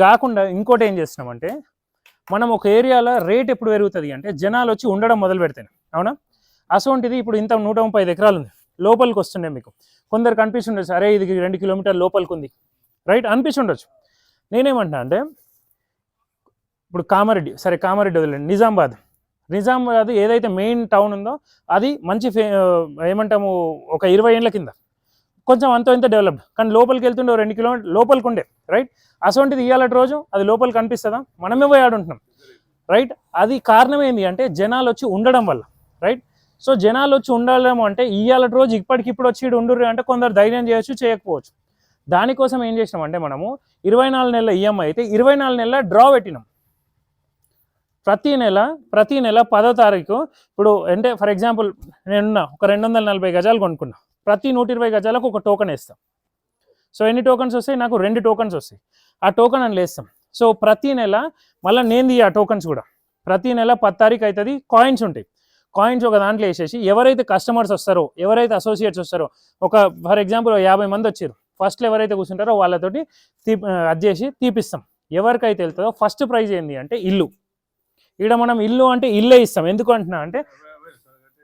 కాకుండా ఇంకోటి ఏం చేస్తున్నామంటే మనం ఒక ఏరియాలో రేట్ ఎప్పుడు పెరుగుతుంది అంటే జనాలు వచ్చి ఉండడం మొదలు పెడతాను. అవునా? అసోంటిది ఇప్పుడు ఇంత 135 ఎకరాలు ఉంది, లోపలికి వస్తుండే మీకు కొందరు కనిపిస్తుండొచ్చు, అరే ఇది 2 కిలోమీటర్ల లోపలికి ఉంది, రైట్ అనిపిస్తుండొచ్చు. నేనేమంటున్నా అంటే ఇప్పుడు కామారెడ్డి వదిలేండి, నిజామాబాద్ ఏదైతే మెయిన్ టౌన్ ఉందో అది మంచి ఏమంటాము ఒక 20 ఏళ్ళ కింద కొంచెం అంత ఇంత డెవలప్డ్, కానీ లోపలికి వెళ్తుండే 2 కిలోమీటర్లు లోపలికి ఉండే, రైట్? అసోంటిది ఇవాళ రోజు అది లోపలికి కనిపిస్తుందా? మనమే పోయి ఆడుంటున్నాం, రైట్? అది కారణం ఏంటి అంటే జనాలు వచ్చి ఉండడం వల్ల, రైట్? సో జనాలు వచ్చి ఉండడం అంటే ఇవాళ రోజు ఇప్పటికిప్పుడు వచ్చి ఉండుర్రు అంటే కొందరు ధైర్యం చేయొచ్చు, చేయకపోవచ్చు. దానికోసం ఏం చేసినామంటే మనము 24 నెలల ఈఎంఐ అయితే 24 నెలల డ్రా పెట్టినాం. ప్రతి నెల 10వ తారీఖు ఇప్పుడు అంటే ఫర్ ఎగ్జాంపుల్ నేనున్నా ఒక 240 గజాలు కొనుక్కున్నా, ప్రతి 120 గజాలకు ఒక టోకెన్ వేస్తాం. సో ఎన్ని టోకన్స్ వస్తాయి? నాకు 2 టోకన్స్ వస్తాయి. ఆ టోకెన్ అని వేస్తాం. సో ప్రతి నెల మళ్ళీ నేను ఆ టోకన్స్ కూడా ప్రతి నెల 10 తారీఖు అవుతుంది. కాయిన్స్ ఉంటాయి, కాయిన్స్ ఒక దాంట్లో వేసేసి ఎవరైతే కస్టమర్స్ వస్తారో, ఎవరైతే అసోసియేట్స్ వస్తారో, ఒక ఫర్ ఎగ్జాంపుల్ 50 మంది వచ్చారు, ఫస్ట్లో ఎవరైతే కూర్చుంటారో వాళ్ళతోటి అది చేసి తీపిస్తాం. ఎవరికైతే వెళ్తుందో ఫస్ట్ ప్రైజ్ ఏంటి అంటే ఇల్లు. ఇక్కడ మనం ఇల్లు అంటే ఇల్లే ఇస్తాం. ఎందుకు అంటున్నా అంటే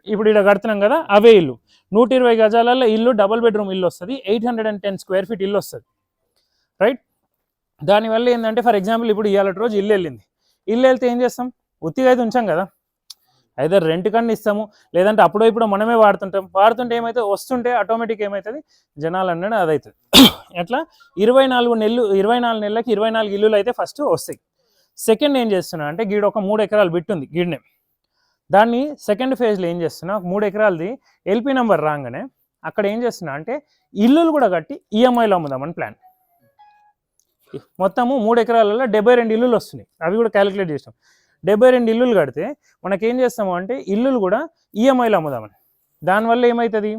ఇప్పుడు ఇక్కడ కడుతున్నాం కదా, అవే ఇల్లు 120 గజాలలో ఇల్లు, డబుల్ బెడ్రూమ్ ఇల్లు వస్తుంది, 810 స్క్వేర్ ఫీట్ ఇల్లు వస్తుంది, రైట్? దానివల్ల ఏంటంటే ఫర్ ఎగ్జాంపుల్ ఇప్పుడు ఇవాళ రోజు ఇల్లు వెళ్ళింది, ఇల్లు వెళ్తే ఏం చేస్తాం, ఉత్తిగా అయితే ఉంచాం కదా, అయితే రెంట్ కన్నా ఇస్తాము, లేదంటే అప్పుడో ఇప్పుడు మనమే వాడుతుంటాం, వాడుతుంటే ఏమైతే వస్తుంటే ఆటోమేటిక్ ఏమవుతుంది జనాలు అన్నాడు అదవుతుంది. అట్లా 24 నెలలకి 24 ఇల్లులు అయితే ఫస్ట్ వస్తాయి. సెకండ్ ఏం చేస్తున్నా అంటే గీడ ఒక 3 ఎకరాలు బిట్టుంది గీడనే, దాన్ని సెకండ్ ఫేజ్లో ఏం చేస్తున్నా, 3 ఎకరాలది ఎల్పీ నెంబర్ రాగానే అక్కడ ఏం చేస్తున్నా అంటే ఇల్లులు కూడా కట్టి ఈఎంఐలో అమ్ముదామని ప్లాన్. మొత్తము 3 ఎకరాలలో 72 ఇల్లులు వస్తున్నాయి, అవి కూడా క్యాలిక్యులేట్ చేసాం. 72 ఇల్లులు కడితే మనకేం చేస్తాము అంటే ఇల్లులు కూడా ఈఎంఐలో అమ్ముదామని. దానివల్ల ఏమవుతుంది,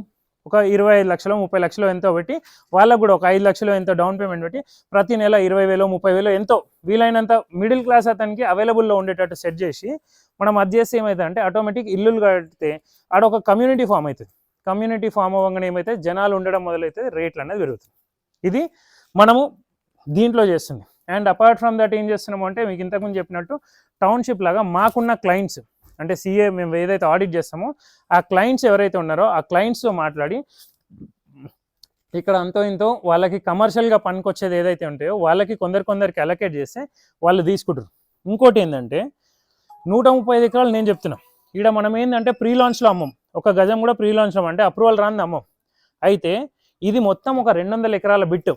ఒక 25 లక్షలు 30 లక్షలు ఎంతో పెట్టి వాళ్ళకు కూడా ఒక 5 లక్షలు ఎంతో డౌన్ పేమెంట్ పెట్టి ప్రతి నెల 20,000 30,000 ఎంతో వీలైనంత మిడిల్ క్లాస్ అతనికి అవైలబుల్లో ఉండేటట్టు సెట్ చేసి మనం అది చేస్తే ఏమవుతుంది అంటే ఆటోమేటిక్ ఇల్లులు కడితే ఆడ ఒక కమ్యూనిటీ ఫామ్ అవుతుంది. కమ్యూనిటీ ఫామ్ అవ్వగానే ఏమైతే జనాలు ఉండడం మొదలైతే రేట్లు అనేది పెరుగుతుంది. ఇది మనము దీంట్లో చేస్తుంది. అండ్ అపార్ట్ ఫ్రమ్ దట్ ఏం చేస్తున్నాము అంటే మీకు ఇంతకుముందు చెప్పినట్టు టౌన్షిప్ లాగా మాకున్న క్లయింట్స్ అంటే సిఏ మేము ఏదైతే ఆడిట్ చేస్తామో ఆ క్లయింట్స్ ఎవరైతే ఉన్నారో ఆ క్లయింట్స్తో మాట్లాడి ఇక్కడ అంతో ఇంతో వాళ్ళకి కమర్షియల్గా పనికొచ్చేది ఏదైతే ఉంటాయో వాళ్ళకి కొందరికి అలొకేట్ చేస్తే వాళ్ళు తీసుకుంటారు. ఇంకోటి ఏంటంటే 135 ఎకరాలు నేను చెప్తున్నా, ఇక్కడ మనం ఏంటంటే ప్రీ లాంచ్లో అమ్మం, ఒక గజం కూడా ప్రీ లాంచ్లో అంటే అప్రూవల్ రాంది అమ్మం. అయితే ఇది మొత్తం ఒక 200 ఎకరాల బిట్టు,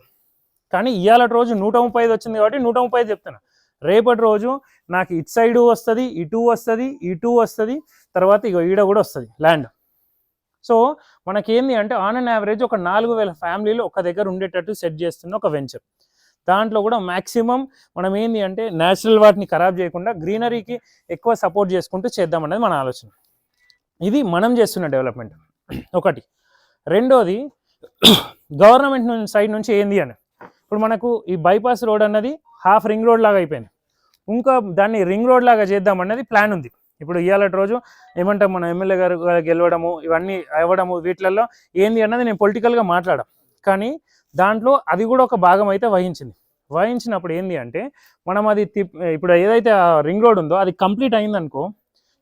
కానీ ఇవాళ రోజు 135 వచ్చింది కాబట్టి 135 చెప్తున్నా. రేపటి రోజు నాకు ఇటు సైడు వస్తుంది, ఇటు వస్తుంది, తర్వాత ఇక ఈడ కూడా వస్తుంది ల్యాండ్. సో మనకేంది అంటే ఆన్ అండ్ యావరేజ్ ఒక 4,000 ఫ్యామిలీలు ఒక దగ్గర ఉండేటట్టు సెట్ చేస్తున్న ఒక వెంచర్. దాంట్లో కూడా మ్యాక్సిమం మనం ఏంది అంటే న్యాచురల్ వాటిని ఖరాబ్ చేయకుండా గ్రీనరీకి ఎక్కువ సపోర్ట్ చేసుకుంటూ చేద్దామనేది మన ఆలోచన. ఇది మనం చేస్తున్న డెవలప్మెంట్ ఒకటి. రెండోది గవర్నమెంట్ సైడ్ నుంచి ఏంది అని, ఇప్పుడు మనకు ఈ బైపాస్ రోడ్ అన్నది హాఫ్ రింగ్ రోడ్ లాగా అయిపోయింది, ఇంకా దాన్ని రింగ్ రోడ్ లాగా చేద్దామన్నది ప్లాన్ ఉంది. ఇప్పుడు ఇవాళ రోజు ఏమంటాం మన ఎమ్మెల్యే గారు గెలవడము ఇవన్నీ అవ్వడము వీటిలలో ఏంది అన్నది నేను పొలిటికల్గా మాట్లాడాం, కానీ దాంట్లో అది కూడా ఒక భాగం అయితే వహించినప్పుడు ఏంది అంటే మనం అది ఇప్పుడు ఏదైతే రింగ్ రోడ్ ఉందో అది కంప్లీట్ అయిందనుకో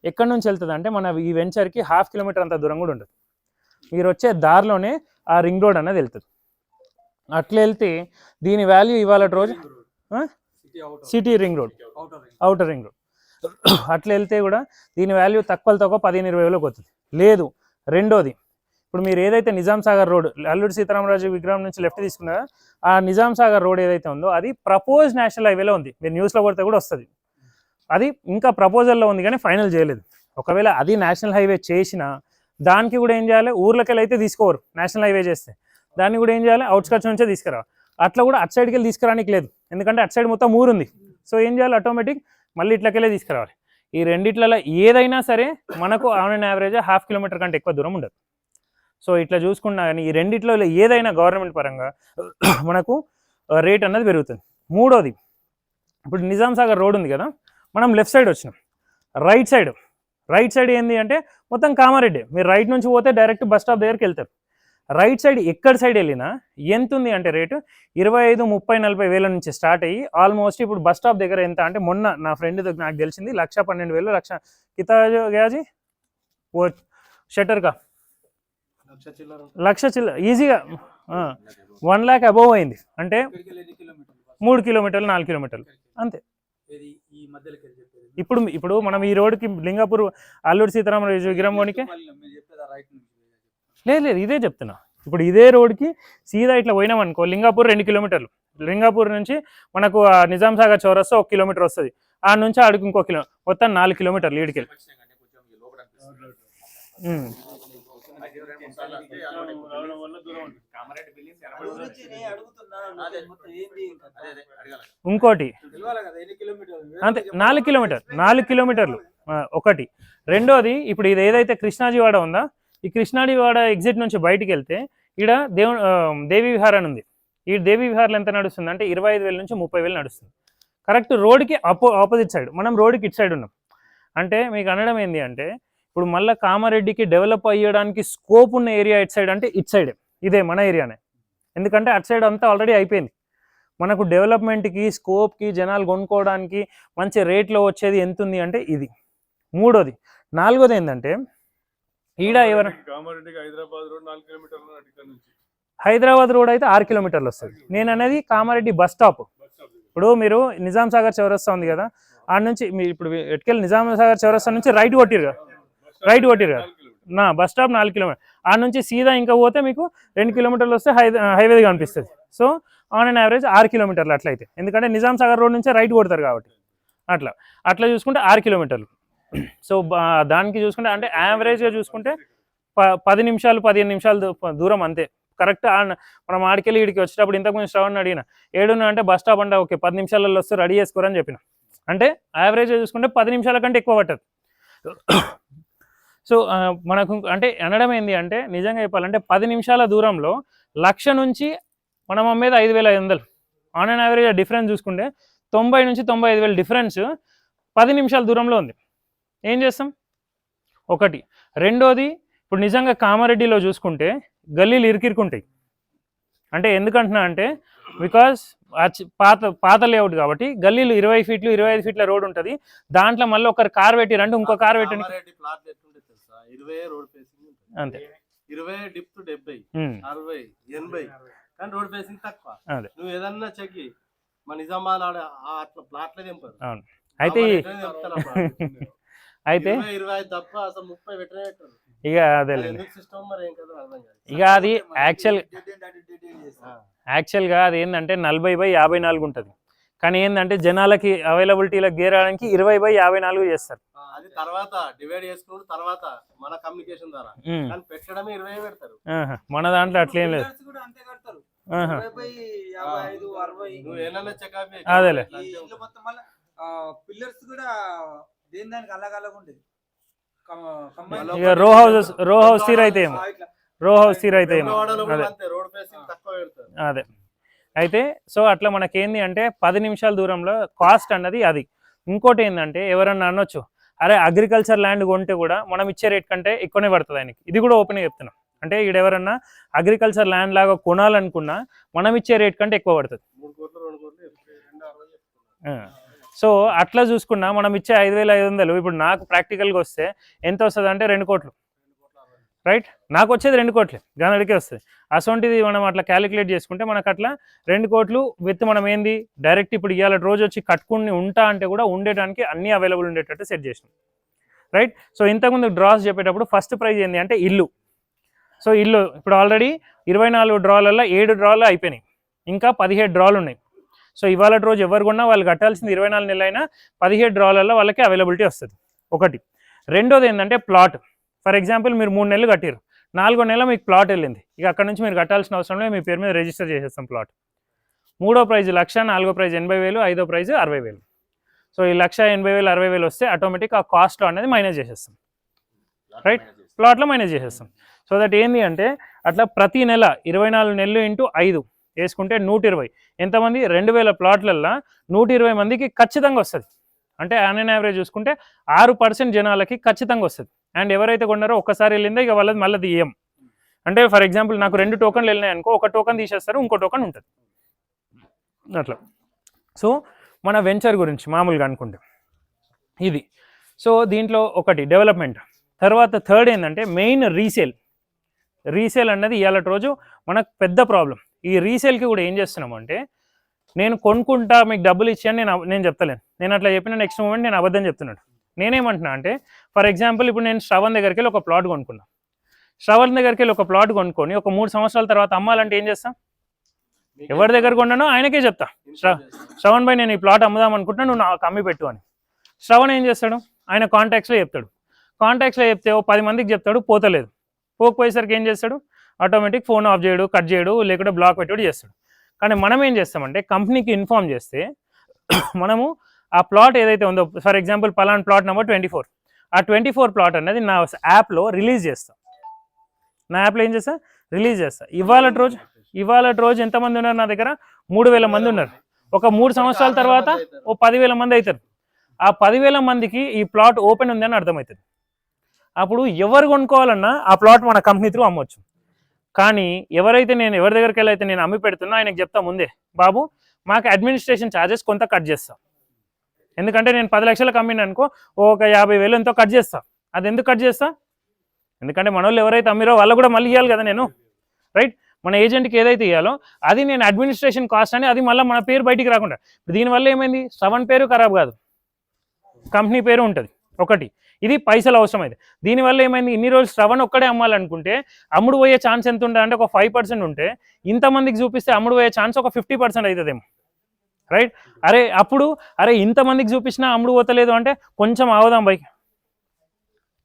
ఎక్కడి నుంచి వెళ్తుంది అంటే మన ఈ వెంచర్కి 1/2 కిలోమీటర్ అంత దూరం కూడా ఉండదు, మీరు వచ్చే దారిలోనే ఆ రింగ్ రోడ్ అన్నది వెళ్తుంది. అట్లా వెళ్తే దీని వాల్యూ ఇవాళ రోజు city ring road outer ring road అట్లా వెళ్తే కూడా దీని వాల్యూ తక్కువ 15-20 వేలకు వస్తుంది. లేదు రెండోది ఇప్పుడు మీరు ఏదైతే నిజాం సాగర్ రోడ్ అల్లూరి సీతారామరాజు విగ్రహం నుంచి లెఫ్ట్ తీసుకున్నారో ఆ నిజాం సాగర్ రోడ్ ఏదైతే ఉందో అది ప్రపోజ్ నేషనల్ హైవేలో ఉంది, మీరు న్యూస్లో కొడితే కూడా వస్తుంది. అది ఇంకా ప్రపోజల్లో ఉంది కానీ ఫైనల్ చేయలేదు. ఒకవేళ అది నేషనల్ హైవే చేసినా దానికి కూడా ఏం చేయాలి, ఊర్లకెళ్ళి అయితే తీసుకోరు, నేషనల్ హైవే చేస్తే దాన్ని కూడా ఏం చేయాలి అవుట్స్కట్స్ నుంచే తీసుకురా. అట్లా కూడా అటు సైడ్కి వెళ్ళి తీసుకురానికి లేదు, ఎందుకంటే అటు సైడ్ మొత్తం ఊరుంది. సో ఏం చేయాలి ఆటోమేటిక్ మళ్ళీ ఇట్లకెళ్ళే తీసుకురావాలి. ఈ రెండిట్లలో ఏదైనా సరే మనకు ఆన్ అండ్ యావరేజ్ 1/2 కిలోమీటర్ కంటే ఎక్కువ దూరం ఉండదు. సో ఇట్లా చూసుకున్నా కానీ ఈ రెండిట్లో ఏదైనా గవర్నమెంట్ పరంగా మనకు రేట్ అన్నది పెరుగుతుంది. మూడోది ఇప్పుడు నిజాం సాగర్ రోడ్ ఉంది కదా, మనం లెఫ్ట్ సైడ్ వచ్చినాం, రైట్ సైడ్ ఏంది అంటే మొత్తం కామారెడ్డి, మీరు రైట్ నుంచి పోతే డైరెక్ట్ బస్ స్టాప్ దగ్గరికి వెళ్తారు. రైట్ సైడ్ ఎక్కడ సైడ్ వెళ్ళినా ఎంత ఉంది అంటే రేటు 25, 30, 40 వేల నుంచి స్టార్ట్ అయ్యి ఆల్మోస్ట్ ఇప్పుడు బస్ స్టాప్ దగ్గర ఎంత అంటే మొన్న నా ఫ్రెండ్ దగ్గర నాకు తెలిసింది 1,12,000 కితా గయాజీ ఓ షట్టర్గా 1,00,000 చిల్లర ఈజీగా 1 lakh అబోవ్ అయింది అంటే 3 కిలోమీటర్లు 4 కిలోమీటర్లు అంతే. ఇప్పుడు మనం ఈ రోడ్కి లింగాపూర్ అల్లూరి సీతారామరాజు విగ్రహం పోనీకే లేదు ఇదే చెప్తున్నా. ఇప్పుడు ఇదే రోడ్కి సీదా ఇట్లా పోయినాం అనుకో లింగాపూర్ 2 కిలోమీటర్లు, లింగాపూర్ నుంచి మనకు నిజాం సాగర్ చౌరస్తా 1 కిలోమీటర్ వస్తుంది, ఆ నుంచి ఆడికి ఇంకో మొత్తం 4 కిలోమీటర్లు ఈడికెళ్ళి. ఇంకోటి అంతే 4 కిలోమీటర్లు ఒకటి. రెండోది ఇప్పుడు ఇది ఏదైతే కృష్ణాజీవాడ ఉందా, ఈ కృష్ణాజీవాడ ఎగ్జిట్ నుంచి బయటికి వెళ్తే ఇక్కడ దేవి విహార్ అని ఉంది. ఈ దేవి విహార్లో ఎంత నడుస్తుంది అంటే 25,000 నుంచి 30,000 నడుస్తుంది. కరెక్ట్ రోడ్కి ఆపోజిట్ సైడ్, మనం రోడ్కి ఇటు సైడ్ ఉన్నాం. అంటే మీకు అనడం ఏంటి అంటే ఇప్పుడు మళ్ళీ కామారెడ్డికి డెవలప్ అయ్యడానికి స్కోప్ ఉన్న ఏరియా ఇటు సైడ్ అంటే ఇటు సైడే, ఇదే మన ఏరియానే. ఎందుకంటే అటు సైడ్ అంతా ఆల్రెడీ అయిపోయింది. మనకు డెవలప్మెంట్కి స్కోప్కి జనాలు కొనుక్కోవడానికి మంచి రేట్లో వచ్చేది ఎంత ఉంది అంటే ఇది. మూడోది. నాలుగోది ఏంటంటే ఈడ ఎవరు హైదరాబాద్ రోడ్ అయితే 6 కిలోమీటర్లు వస్తుంది. నేను అనేది కామారెడ్డి బస్ స్టాప్ ఇప్పుడు మీరు నిజాం సాగర్ చౌరస్తా ఉంది కదా, ఆడ నుంచి మీరు ఇప్పుడు ఎటుకెళ్ళి నిజాం సాగర్ చౌరస్తా నుంచి రైట్ కొట్టిరు కదా, నా బస్ స్టాప్ 4 కిలోమీటర్, ఆడ నుంచి సీదా ఇంకా పోతే మీకు 2 కిలోమీటర్లు వస్తే హైవే కనిపిస్తుంది. సో ఆన్ అండ్ యావరేజ్ 6 కిలోమీటర్లు అట్లయితే, ఎందుకంటే నిజాం సాగర్ రోడ్ నుంచే రైట్ కొడతారు కాబట్టి అట్లా చూసుకుంటే 6 కిలోమీటర్లు. సో దానికి చూసుకుంటే అంటే యావరేజ్గా చూసుకుంటే 10 నిమిషాలు 15 నిమిషాలు దూరం అంతే. కరెక్ట్ మనం ఆడికెళ్ళి ఇడికి వచ్చేటప్పుడు ఇంతకుముందు శ్రవణ్ అడిగిన 7 అంటే బస్ స్టాప్ అంటే ఓకే 10 నిమిషాలలో వస్తే రెడీ చేసుకోరని చెప్పిన. అంటే యావరేజ్గా చూసుకుంటే 10 నిమిషాల కంటే ఎక్కువ పట్టదు. సో మనకు అంటే అనడం ఏంటి అంటే నిజంగా చెప్పాలంటే 10 నిమిషాల దూరంలో 1,00,000 నుంచి మనం అమ్మేది 5,500. ఆన్ అండ్ యావరేజ్ డిఫరెన్స్ చూసుకుంటే 90 నుంచి 95,000 డిఫరెన్స్ 10 నిమిషాల దూరంలో ఉంది. ఏం చేస్తాం? ఒకటి. రెండోది, ఇప్పుడు నిజంగా కామారెడ్డిలో చూసుకుంటే గల్లీలు ఇరికిరుకుంటాయి. అంటే ఎందుకంటున్నా అంటే బికాస్ పాత లేఅవుట్ కాబట్టి గల్లీలు 20 ఫీట్లు 25 ఫీట్ల రోడ్ ఉంటుంది. దాంట్లో మళ్ళీ ఒకరు కార్ పెట్టిరంటే ఇంకో కార్ పెట్టండి అంతే. 20 డిప్ 70 60 80 కానీ రోడ్ ఫేసింగ్ తక్కువ. నువ్వు ఏదన్నా చెక్కి మన నిజామాబాద్ ఆడ అట్లా ప్లాట్లే తెంపారు. అవును. అయితే 25 తప్ప అసలు 30 పెట్టనే పెట్టారు. ఇక అదే సిస్టమ్ మరి ఏం కదా అర్థం కాదు. ఇక అది యాక్చువల్గా అది ఏంటంటే 40/54 ఉంటుంది. కానీ ఏంటంటే జనాలకి అవైలబిలిటీలో గేరడానికి 20/54 చేస్తారు. అది తర్వాత డివైడ్ చేసుకుని తర్వాత మన కమ్యూనికేషన్ ద్వారా కానీ పెట్టడమే 20 పెడతారు. మన దాంట్లో అట్లేం లేదు. అదేలే ఇక రో హౌస్ తీరు అయితే అదే. అయితే సో అట్లా మనకేంది అంటే 10 నిమిషాల దూరంలో కాస్ట్ అన్నది అది. ఇంకోటి ఏంటంటే ఎవరన్నా అనొచ్చు, అరే అగ్రికల్చర్ ల్యాండ్ కొంటే కూడా మనం ఇచ్చే రేట్ కంటే ఎక్కువనే పడుతుంది ఆయనకి. ఇది కూడా ఓపెన్గా చెప్తున్నాం. అంటే ఇక్కడ ఎవరన్నా అగ్రికల్చర్ ల్యాండ్ లాగా కొనాలనుకున్నా మనం ఇచ్చే రేట్ కంటే ఎక్కువ పడుతుంది. సో అట్లా చూసుకున్నా మనం ఇచ్చే 5,500 ఇప్పుడు నాకు ప్రాక్టికల్గా వస్తే ఎంత వస్తుంది అంటే 2 కోట్లు, రైట్? నాకు వచ్చేది 2 కోట్లే, గనడికే వస్తుంది. అసొంటిది మనం అట్లా క్యాలిక్యులేట్ చేసుకుంటే మనకు అట్లా 2 కోట్లు విత్ మనం ఏంది డైరెక్ట్ ఇప్పుడు ఇవాళ రోజు వచ్చి కట్టుకుని ఉంటా అంటే కూడా ఉండేటానికి అన్ని అవైలబుల్ ఉండేటట్టు సెట్ చేసినాం, రైట్? సో ఇంతకుముందు డ్రాస్ చెప్పేటప్పుడు ఫస్ట్ ప్రైజ్ ఏంటి అంటే ఇల్లు. సో ఇల్లు ఇప్పుడు ఆల్రెడీ 24 డ్రాలలో 7 డ్రాలు అయిపోయినాయి, ఇంకా 17 డ్రాలు ఉన్నాయి. సో ఇవాళ రోజు ఎవరు కొన్నా వాళ్ళు కట్టాల్సింది 24 నెలలు అయినా 17 డ్రాలలో వాళ్ళకి అవైలబిలిటీ వస్తుంది. ఒకటి. రెండోది ఏంటంటే ప్లాట్. ఫర్ ఎగ్జాంపుల్ మీరు 3 నెలలు కట్టారు, 4వ నెల మీకు ప్లాట్ వెళ్ళింది, ఇక అక్కడ నుంచి మీరు కట్టాల్సిన అవసరం లేదు, మీ పేరు మీద రిజిస్టర్ చేసేస్తాం ప్లాట్. 3వ ప్రైజ్ 1,00,000, 4వ ప్రైజ్ 80,000, 5వ ప్రైజ్ 60,000. సో ఈ 1,80,000, 60,000 వస్తే ఆటోమేటిక్ ఆ కాస్ట్లో అనేది మైనస్ చేసేస్తాం, రైట్? ప్లాట్లో మైనస్ చేసేస్తాం. సో దట్ ఏంటి అంటే అట్లా ప్రతి నెల 24 నెలలు ఇంటూ 5 వేసుకుంటే 120. ఎంతమంది? 2,000 ప్లాట్లల్లో 120 మందికి ఖచ్చితంగా వస్తుంది. అంటే ఆన్ అండ్ యావరేజ్ చూసుకుంటే 6% జనాలకి ఖచ్చితంగా వస్తుంది. అండ్ ఎవరైతే కొన్నారో ఒక్కసారి వెళ్ళిందో ఇక వాళ్ళది మళ్ళీ తీయం. అంటే ఫర్ ఎగ్జాంపుల్ నాకు 2 టోకన్లు వెళ్ళినాయి అనుకో, ఒక టోకన్ తీసేస్తారు, ఇంకో టోకన్ ఉంటుంది అట్లా. సో మన వెంచర్ గురించి మామూలుగా అనుకుంటే ఇది. సో దీంట్లో ఒకటి డెవలప్మెంట్, తర్వాత థర్డ్ ఏంటంటే మెయిన్ రీసేల్ అన్నది ఇవాళ రోజు మనకు పెద్ద ప్రాబ్లం. ఈ రీసేల్కి కూడా ఏం చేస్తున్నాం అంటే నేను కొనుక్కుంటా మీకు డబ్బులు ఇచ్చాను నేను చెప్తలేను. నేను అట్లా చెప్పిన నెక్స్ట్ మూమెంట్ నేను అబద్ధం చెప్తున్నాడు. నేనేమంటున్నా అంటే ఫర్ ఎగ్జాంపుల్ ఇప్పుడు నేను శ్రవణ్ దగ్గరికి వెళ్ళి ఒక ప్లాట్ కొనుక్కున్నా. శ్రవణ్ దగ్గరికి వెళ్ళి ఒక ప్లాట్ కొనుక్కొని ఒక 3 సంవత్సరాల తర్వాత అమ్మాలంటే ఏం చేస్తా? ఎవరి దగ్గర కొన్నానో ఆయనకే చెప్తా, శ్రవణ్ భాయ్ నేను ఈ ప్లాట్ అమ్ముదాం అనుకుంటున్నా, నువ్వు నాకు అమ్మి పెట్టు అని. శ్రవణ్ ఏం చేస్తాడు? ఆయన కాంటాక్ట్స్లో చెప్తాడు. కాంటాక్ట్స్లో చెప్తే ఓ 10 మందికి చెప్తాడు, పోతలేదు. పోకపోయేసరికి ఏం చేస్తాడు? ఆటోమేటిక్ ఫోన్ ఆఫ్ చేయడు, కట్ చేయడు, లేకుంటే బ్లాక్ పెట్టాడు చేస్తాడు. కానీ మనం ఏం చేస్తామంటే కంపెనీకి ఇన్ఫార్మ్ చేస్తే మనము ఆ ప్లాట్ ఏదైతే ఉందో ఫర్ ఎగ్జాంపుల్ పలానా ప్లాట్ నెంబర్ 24, ఆ 24 ప్లాట్ అనేది నా యాప్లో రిలీజ్ చేస్తాను. నా యాప్లో ఏం చేస్తా? రిలీజ్ చేస్తా. ఇవాళ రోజు ఎంతమంది ఉన్నారు నా దగ్గర? 3,000 మంది ఉన్నారు. ఒక 3 సంవత్సరాల తర్వాత ఓ 10,000 మంది అవుతారు. ఆ 10,000 మందికి ఈ ప్లాట్ ఓపెన్ ఉందని అర్థమవుతుంది. అప్పుడు ఎవరు కొనుక్కోవాలన్నా ఆ ప్లాట్ మన కంపెనీ త్రూ అమ్మొచ్చు. కానీ ఎవరి దగ్గరికి వెళ్ళైతే నేను అమ్మి పెడుతున్నా ఆయనకు చెప్తా ముందే, బాబు మాకు అడ్మినిస్ట్రేషన్ ఛార్జెస్ కొంత కట్ చేస్తాం. ఎందుకంటే నేను 10 లక్షలకు అమ్మిన అనుకో ఒక 50,000 ఎంతో కట్ చేస్తా. అది ఎందుకు కట్ చేస్తా? ఎందుకంటే మన వాళ్ళు ఎవరైతే అమ్మిరో వాళ్ళు కూడా మళ్ళీ ఇవ్వాలి కదా నేను, రైట్? మన ఏజెంట్కి ఏదైతే ఇవ్వాలో అది నేను అడ్మినిస్ట్రేషన్ కాస్ట్ అని, అది మళ్ళీ మన పేరు బయటికి రాకుండా. దీనివల్ల ఏమైంది, శ్రవణ్ పేరు ఖరాబ్ కాదు, కంపెనీ పేరు ఉంటుంది ఒకటి. ఇది పైసలు అవసరమైంది. దీనివల్ల ఏమైంది, ఇన్ని రోజులు శ్రవణ్ ఒక్కడే అమ్మాలనుకుంటే అమ్ముడు పోయే ఛాన్స్ ఎంత ఉంటుంది అంటే ఒక 5% ఉంటే, ఇంతమందికి చూపిస్తే అమ్ముడు పోయే ఛాన్స్ ఒక 50% అవుతుందేమో, రైట్? అరే ఇంతమందికి చూపించినా అమ్ముడు పోతలేదు అంటే కొంచెం ఆవుదాం బైక్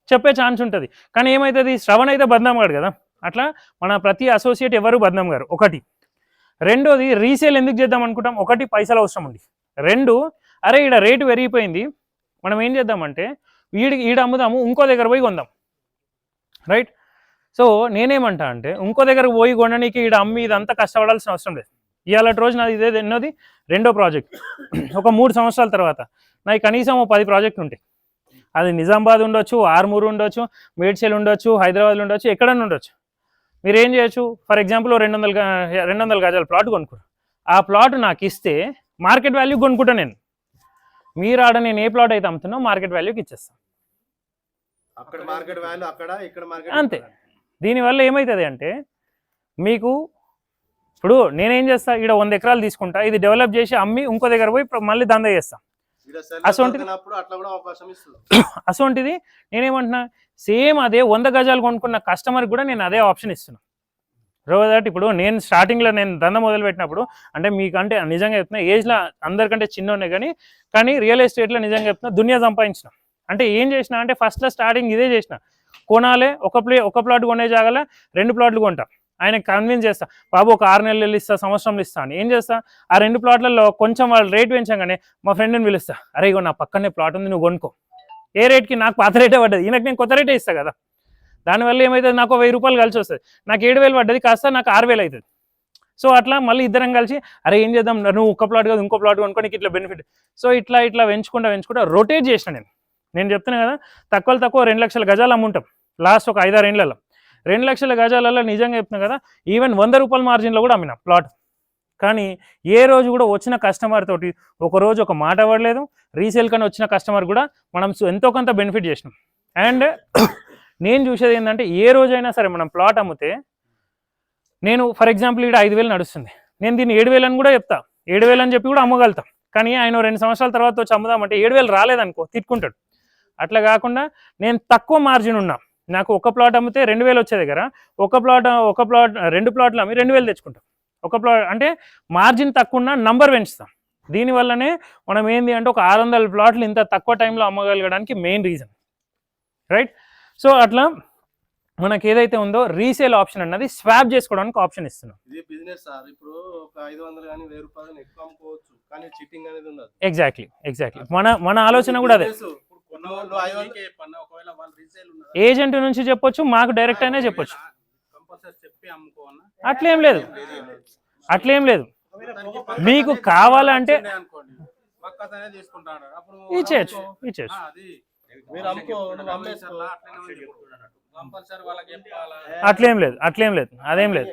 చెప్పే ఛాన్స్ ఉంటుంది. కానీ ఏమవుతుంది, శ్రవణ్ అయితే బద్నాం కాడు కదా. అట్లా మన ప్రతి అసోసియేట్ ఎవరు బద్నాం గారు ఒకటి. రెండోది, రీసేల్ ఎందుకు చేద్దాం అనుకుంటాం, ఒకటి పైసలు అవసరం ఉంది, రెండు అరే ఈడ రేటు పెరిగిపోయింది, మనం ఏం చేద్దామంటే ఈడ అమ్ముదాము, ఇంకో దగ్గర పోయి కొందాం, రైట్? సో నేనేమంటా అంటే ఇంకో దగ్గరకు పోయి కొనడానికి ఈడ అమ్మి ఇదంతా కష్టపడాల్సిన అవసరం లేదు. ఇవాళ రోజు నాది ఇదే ఎన్నోది, రెండో ప్రాజెక్ట్. ఒక 3 సంవత్సరాల తర్వాత నాకు కనీసం 10 ప్రాజెక్టులు ఉంటాయి. అది నిజామాబాద్ ఉండొచ్చు, ఆర్మూరు ఉండొచ్చు, మేడ్చల్ ఉండొచ్చు, హైదరాబాద్లో ఉండొచ్చు, ఎక్కడన్నా ఉండొచ్చు. మీరు ఏం చేయొచ్చు, ఫర్ ఎగ్జాంపుల్ 200 గజాల ప్లాట్ కొనుక్కోరు, ఆ ప్లాట్ నాకు ఇస్తే మార్కెట్ వాల్యూ కొనుక్కుంటా నేను. మీరు ఆడ నేను ఏ ప్లాట్ అయితే అమ్ముతున్నా మార్కెట్ వాల్యూకి ఇచ్చేస్తాను, అంతే. దీనివల్ల ఏమవుతుంది అంటే మీకు ఇప్పుడు నేనేం చేస్తా, ఇక్కడ 100 ఎకరాలు తీసుకుంటా, ఇది డెవలప్ చేసి అమ్మి ఇంకో దగ్గర పోయి మళ్ళీ దందా చేస్తాం. అసొంటిది నేనేమంటున్నా, సేమ్ అదే 100 గజాలు కొనుక్కున్న కస్టమర్కి కూడా నేను అదే ఆప్షన్ ఇస్తున్నా. రోజు ఇప్పుడు నేను స్టార్టింగ్లో నేను దందా మొదలు పెట్టినప్పుడు, అంటే మీకంటే నిజంగా చెప్తున్నా, ఏజ్లో అందరికంటే చిన్నోనే కానీ రియల్ ఎస్టేట్లో నిజంగా చెప్తున్నా దునియా సంపాదించిన. అంటే ఏం చేసిన అంటే ఫస్ట్లో స్టార్టింగ్ ఇదే చేసిన, కొనాలి, ఒక ప్లాట్ కొనే జాగాలో 2 ప్లాట్లు కొంటా, ఆయనకు కన్విన్స్ చేస్తా, బాబు ఒక 6 నెలలు ఇస్తా, సంవత్సరంలో ఇస్తా అని. ఏం చేస్తా, ఆ 2 ప్లాట్లలో కొంచెం వాళ్ళు రేట్ పెంచగానే మా ఫ్రెండ్ని పిలుస్తా, అరే ఇగో నా పక్కనే ప్లాట్ ఉంది, నువ్వు కొనుక్కో. ఏ రేట్కి, నాకు పాత రేటే పడ్డది, ఈయనకు నేను కొత్త రేటే ఇస్తా కదా. దానివల్ల ఏమవుతుంది, నాకు 1000 రూపాయలు కలిసి వస్తుంది, నాకు 7000 పడ్డది కాస్త నాకు 6000 అవుతుంది. సో అట్లా మళ్ళీ ఇద్దరం కలిసి అరే ఏం చేద్దాం, నువ్వు ఒక ప్లాట్ కాదు ఇంకో ప్లాట్ కొనుక్కొని ఇట్లా బెనిఫిట్. సో ఇట్లా పెంచుకుంటా రొటేట్ చేసిన. నేను చెప్తున్నా కదా, తక్కువ 2 లక్షల గజాలు అమ్ముంటాం లాస్ట్ ఒక 5-6 ఏళ్ళలో. 2 లక్షల గజాలలో నిజంగా చెప్తున్నా కదా, ఈవెన్ 100 రూపాయల మార్జిన్లో కూడా అమ్మినా ప్లాట్. కానీ ఏ రోజు కూడా వచ్చిన కస్టమర్ తోటి ఒకరోజు ఒక మాట పడలేదు. రీసేల్ కానీ వచ్చిన కస్టమర్ కూడా మనం ఎంతో కొంత బెనిఫిట్ చేసినాం. అండ్ నేను చూసేది ఏంటంటే, ఏ రోజైనా సరే మనం ప్లాట్ అమ్మితే, నేను ఫర్ ఎగ్జాంపుల్ ఇక్కడ 5000 నడుస్తుంది, నేను దీన్ని 7000 అని కూడా చెప్తా, 7000 అని చెప్పి కూడా అమ్మగలుగుతాం. కానీ ఆయన 2 సంవత్సరాల తర్వాత వచ్చి అమ్ముదామంటే 7000 రాలేదనుకో తిట్టుకుంటాడు. అట్లా కాకుండా నేను తక్కువ మార్జిన్ ఉన్నా, నాకు ఒక ప్లాట్ అమ్మితే 2000 వచ్చే దగ్గర ఒక ప్లాట్ 2 ప్లాట్లు అమ్మి 2000 తెచ్చుకుంటాం. ఒక ప్లాట్ అంటే మార్జిన్ తక్కువ ఉన్న నంబర్ పెంచుతాం. దీనివల్లనే మనం ఏంది అంటే ఒక 600 ప్లాట్లు ఇంత తక్కువ టైంలో అమ్మగలగడానికి మెయిన్ రీజన్, రైట్? సో అట్లా మనకి ఏదైతే ఉందో రీసేల్ ఆప్షన్ అన్నది స్వాప్ చేసుకోవడానికి ఆప్షన్ ఇస్తున్నాం. ఇది బిజినెస్ సార్, ఇప్పుడు ఒక 500 కానీ 1000 రూపాయలు ఎక్కువ అమ్ముకోవచ్చు, కానీ చీటింగ్ అనేది ఉండదు. ఎగ్జాక్ట్లీ మన ఆలోచన కూడా అదే. ఏజెంట్ నుంచి చెప్పొచ్చు, మాకు డైరెక్ట్ అయినా చెప్పొచ్చు, అట్లేం లేదు. మీకు కావాలంటే ఇచ్చేయచ్చు. అట్లేం లేదు, అదేం లేదు.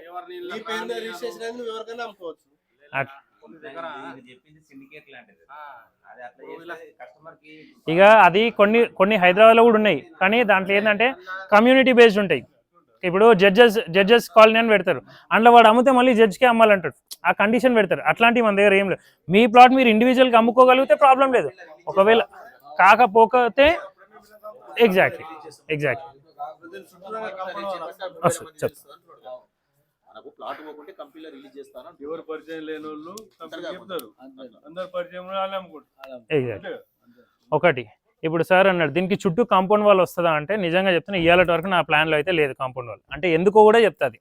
ఇక అది కొన్ని హైదరాబాద్లో కూడా ఉన్నాయి, కానీ దాంట్లో ఏంటంటే కమ్యూనిటీ బేస్డ్ ఉంటాయి. ఇప్పుడు జడ్జెస్ కాలనీ అని పెడతారు, అందులో వాడు అమ్మితే మళ్ళీ జడ్జ్కే అమ్మాలంటాడు, ఆ కండిషన్ పెడతారు. అట్లాంటివి మన దగ్గర ఏం లేదు. మీ ప్లాట్ మీరు ఇండివిజువల్గా అమ్ముకోగలిగితే ప్రాబ్లం లేదు, ఒకవేళ కాకపోతే ఎగ్జాక్ట్లీ మనకు ప్లాట్ పోకుంటే కంపెనీలో రిలీజ్ చేస్తాను, ఎవరు పరిచయం లేని వాళ్ళు చెప్తారు, అందరు పరిచయం ఎగ్జాక్ట్లీ. ఒకటి ఇప్పుడు సార్ అన్నాడు దీనికి చుట్టూ కాంపౌండ్ వాల్ వస్తుందా అంటే, నిజంగా చెప్తున్నా ఇవాళ వరకు నా ప్లాన్లో అయితే లేదు కాంపౌండ్ వాల్. అంటే ఎందుకో కూడా చెప్తుంది.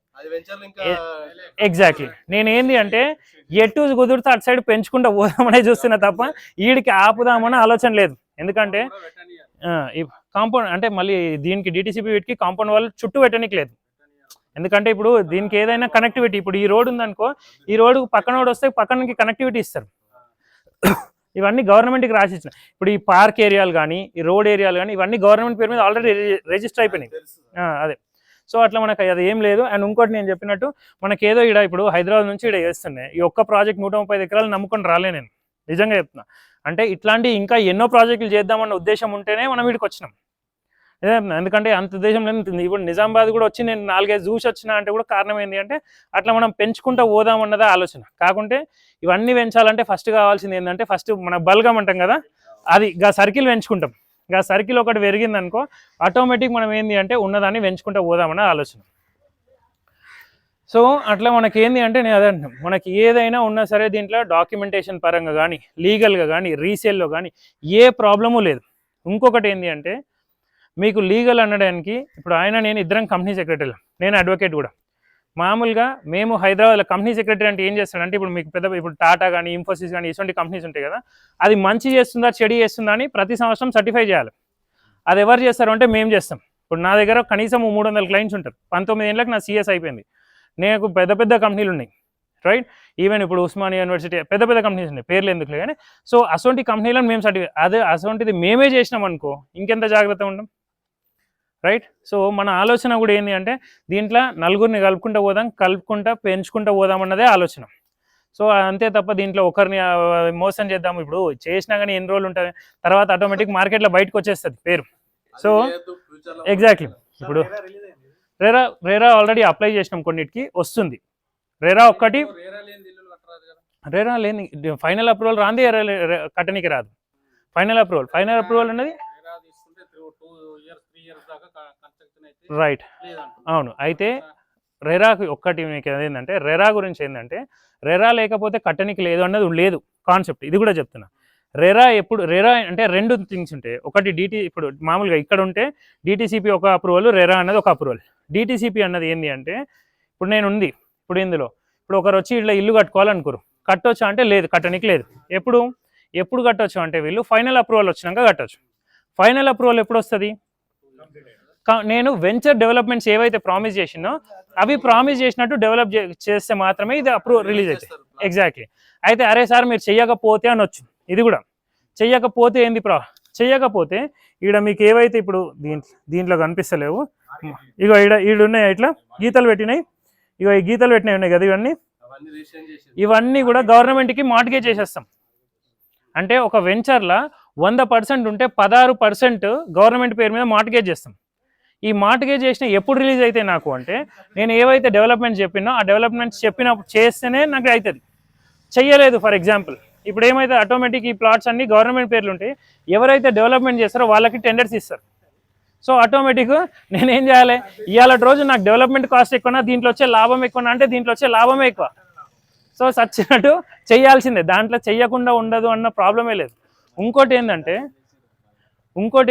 ఎగ్జాక్ట్లీ. నేను ఏంది అంటే ఎటు కుదిరితే అటు సైడ్ పెంచుకుంటూ పోదామనే చూస్తున్నా తప్ప వీడికి ఆపుదామని ఆలోచన లేదు. ఎందుకంటే కాంపౌండ్ అంటే మళ్ళీ దీనికి డిటిసిపి వీటికి కాంపౌండ్ వాల్ చుట్టూ పెట్టడానికి లేదు. ఎందుకంటే ఇప్పుడు దీనికి ఏదైనా కనెక్టివిటీ, ఇప్పుడు ఈ రోడ్ ఉందనుకో, ఈ రోడ్డు పక్కన రోడ్ వస్తే పక్కనకి కనెక్టివిటీ ఇస్తారు. ఇవన్నీ గవర్నమెంట్కి రాసిచ్చిన. ఇప్పుడు ఈ పార్క్ ఏరియాలు కానీ ఈ రోడ్ ఏరియాలు కానీ ఇవన్నీ గవర్నమెంట్ పేరు మీద ఆల్రెడీ రిజిస్టర్ అయిపోయినాయి. అదే. సో అట్లా మనకు అది ఏం లేదు. అండ్ ఇంకోటి నేను చెప్పినట్టు మనకేదో ఇక్కడ ఇప్పుడు హైదరాబాద్ నుంచి ఇక్కడ చేస్తున్నాయి, ఈ ఒక్క ప్రాజెక్ట్ 135 ఎకరాలు నమ్ముకొని రాలే నేను, నిజంగా చెప్తున్నా. అంటే ఇట్లాంటి ఇంకా ఎన్నో ప్రాజెక్టులు చేద్దామన్న ఉద్దేశం ఉంటేనే మనం వీడికి వచ్చినాం. ఎందుకంటే అంత దేశంలో ఇప్పుడు నిజామాబాద్ కూడా వచ్చి నేను 4-5 చూసి వచ్చిన అంటే కూడా కారణం ఏంటి అంటే అట్లా మనం పెంచుకుంటూ పోదామన్నదే ఆలోచన. కాకుంటే ఇవన్నీ పెంచాలంటే ఫస్ట్ కావాల్సింది ఏంటంటే ఫస్ట్ మన బల్గం అంటాం కదా, అది సర్కిల్ పెంచుకుంటాం. సర్కిల్ ఒకటి పెరిగింది అనుకో ఆటోమేటిక్ మనం ఏంటి అంటే ఉన్నదాన్ని పెంచుకుంటూ పోదామన్న ఆలోచన. సో అట్లా మనకి ఏంది అంటే నేను అదే అంటున్నాను, మనకి ఏదైనా ఉన్నా సరే దీంట్లో డాక్యుమెంటేషన్ పరంగా కానీ లీగల్గా కానీ రీసేల్లో కానీ ఏ ప్రాబ్లము లేదు. ఇంకొకటి ఏంటి అంటే మీకు లీగల్ అనడానికి ఇప్పుడు నేను ఇద్దరం కంపెనీ సెక్రటరీలు, నేను అడ్వకేట్ కూడా. మామూలుగా మేము హైదరాబాద్లో కంపెనీ సెక్రటరీ అంటే ఏం చేస్తాడంటే ఇప్పుడు మీకు ఇప్పుడు టాటా కానీ ఇన్ఫోసిస్ కానీ ఇటువంటి కంపెనీస్ ఉంటాయి కదా, అది మంచి చేస్తుందా చెడు చేస్తుందా అని ప్రతి సంవత్సరం సర్టిఫై చేయాలి. అది ఎవరు చేస్తారు అంటే మేము చేస్తాం. ఇప్పుడు నా దగ్గర కనీసం 300 క్లయింట్స్ ఉంటారు. 19 ఏళ్ళకి నా సిఎస్ అయిపోయింది. నాకు పెద్ద పెద్ద కంపెనీలు ఉన్నాయి, రైట్. ఈవెన్ ఇప్పుడు ఉస్మానియా యూనివర్సిటీ పెద్ద పెద్ద కంపెనీస్ ఉన్నాయి, పేర్లు ఎందుకులే కానీ. సో అటువంటి కంపెనీలను మేము అటువంటిది మేమే చేసినాం అనుకో ఇంకెంత జాగ్రత్త ఉంటాం, రైట్. సో మన ఆలోచన కూడా ఏంటి అంటే దీంట్లో నలుగురిని కలుపుకుంటా పెంచుకుంటూ పోదామన్నదే ఆలోచన. సో అంతే తప్ప దీంట్లో ఒకరిని మోసం చేద్దాము ఇప్పుడు చేసినా కానీ ఎన్ని రోజులు ఉంటుంది, తర్వాత ఆటోమేటిక్ మార్కెట్లో బయటకు వచ్చేస్తుంది పేరు. సో ఎగ్జాక్ట్లీ ఇప్పుడు రేరా ఆల్రెడీ అప్లై చేసినాం, కొన్నిటికి వస్తుంది. రేరా ఒక్కటి రేరా లేని ఫైనల్ అప్రూవల్ రాంది కట్టనికి రాదు. ఫైనల్ అప్రూవల్ అనేది రైట్ అవును. అయితే రెరాకి ఒక్కటి మీకు ఏంటంటే రెరా గురించి ఏంటంటే రెరా లేకపోతే కట్టనికి లేదు అన్నది లేదు కాన్సెప్ట్. ఇది కూడా చెప్తున్నా. రెరా అంటే 2 థింగ్స్ ఉంటాయి. ఒకటి ఇప్పుడు మామూలుగా ఇక్కడ ఉంటే డిటిసిపి ఒక అప్రూవల్, రెరా అన్నది ఒక అప్రూవల్. డిటిసిపి అన్నది ఏంటి అంటే ఇప్పుడు నేను ఉంది ఇప్పుడు ఇందులో ఇప్పుడు ఒకరు వచ్చి ఇట్లా ఇల్లు కట్టుకోవాలనుకోరు, కట్టొచ్చా అంటే లేదు, కట్టనికి లేదు. ఎప్పుడు కట్టొచ్చు అంటే వీళ్ళు ఫైనల్ అప్రూవల్ వచ్చినాక కట్టొచ్చు. ఫైనల్ అప్రూవల్ ఎప్పుడు వస్తుంది? నేను వెంచర్ డెవలప్మెంట్స్ ఏవైతే ప్రామిస్ చేసినో అవి ప్రామిస్ చేసినట్టు డెవలప్ చేస్తే మాత్రమే ఇది అప్రూవల్ రిలీజ్ అవుతుంది. ఎగ్జాక్ట్లీ. అయితే అరే సార్ మీరు చెయ్యకపోతే అనొచ్చు. ఇది కూడా చెయ్యకపోతే ఏంది చెయ్యకపోతే ఇక్కడ మీకు ఏవైతే ఇప్పుడు దీంట్లో కనిపిస్తలేవు, ఇగో ఈడున్నాయి ఇట్లా గీతలు పెట్టినాయి, ఇగో ఈ గీతలు పెట్టినవి ఉన్నాయి కదా, ఇవన్నీ కూడా గవర్నమెంట్కి మార్టిగేజ్ చేసేస్తాం. అంటే ఒక వెంచర్లో 100% ఉంటే 16% గవర్నమెంట్ పేరు మీద మార్టిగేజ్ చేస్తాం. ఈ మార్టిగేజ్ చేసిన ఎప్పుడు రిలీజ్ అయితే నాకు అంటే నేను ఏవైతే డెవలప్మెంట్ చెప్పినో ఆ డెవలప్మెంట్స్ చేస్తేనే నాకు అవుతుంది. చెయ్యలేదు ఫర్ ఎగ్జాంపుల్ ఇప్పుడు ఏమైతే ఆటోమేటిక్ ఈ ప్లాట్స్ అన్ని గవర్నమెంట్ పేర్లు ఉంటాయి, ఎవరైతే డెవలప్మెంట్ చేస్తారో వాళ్ళకి టెండర్స్ ఇస్తారు. సో ఆటోమేటిక్ నేనేం చేయాలి, ఇవాళ రోజు నాకు డెవలప్మెంట్ కాస్ట్ ఎక్కువనా దీంట్లో వచ్చే లాభం ఎక్కువనా అంటే దీంట్లో వచ్చే లాభమే ఎక్కువ. సో సచ్చినట్టు చేయాల్సిందే, దాంట్లో చెయ్యకుండా ఉండదు అన్న ప్రాబ్లమే లేదు. ఇంకోటి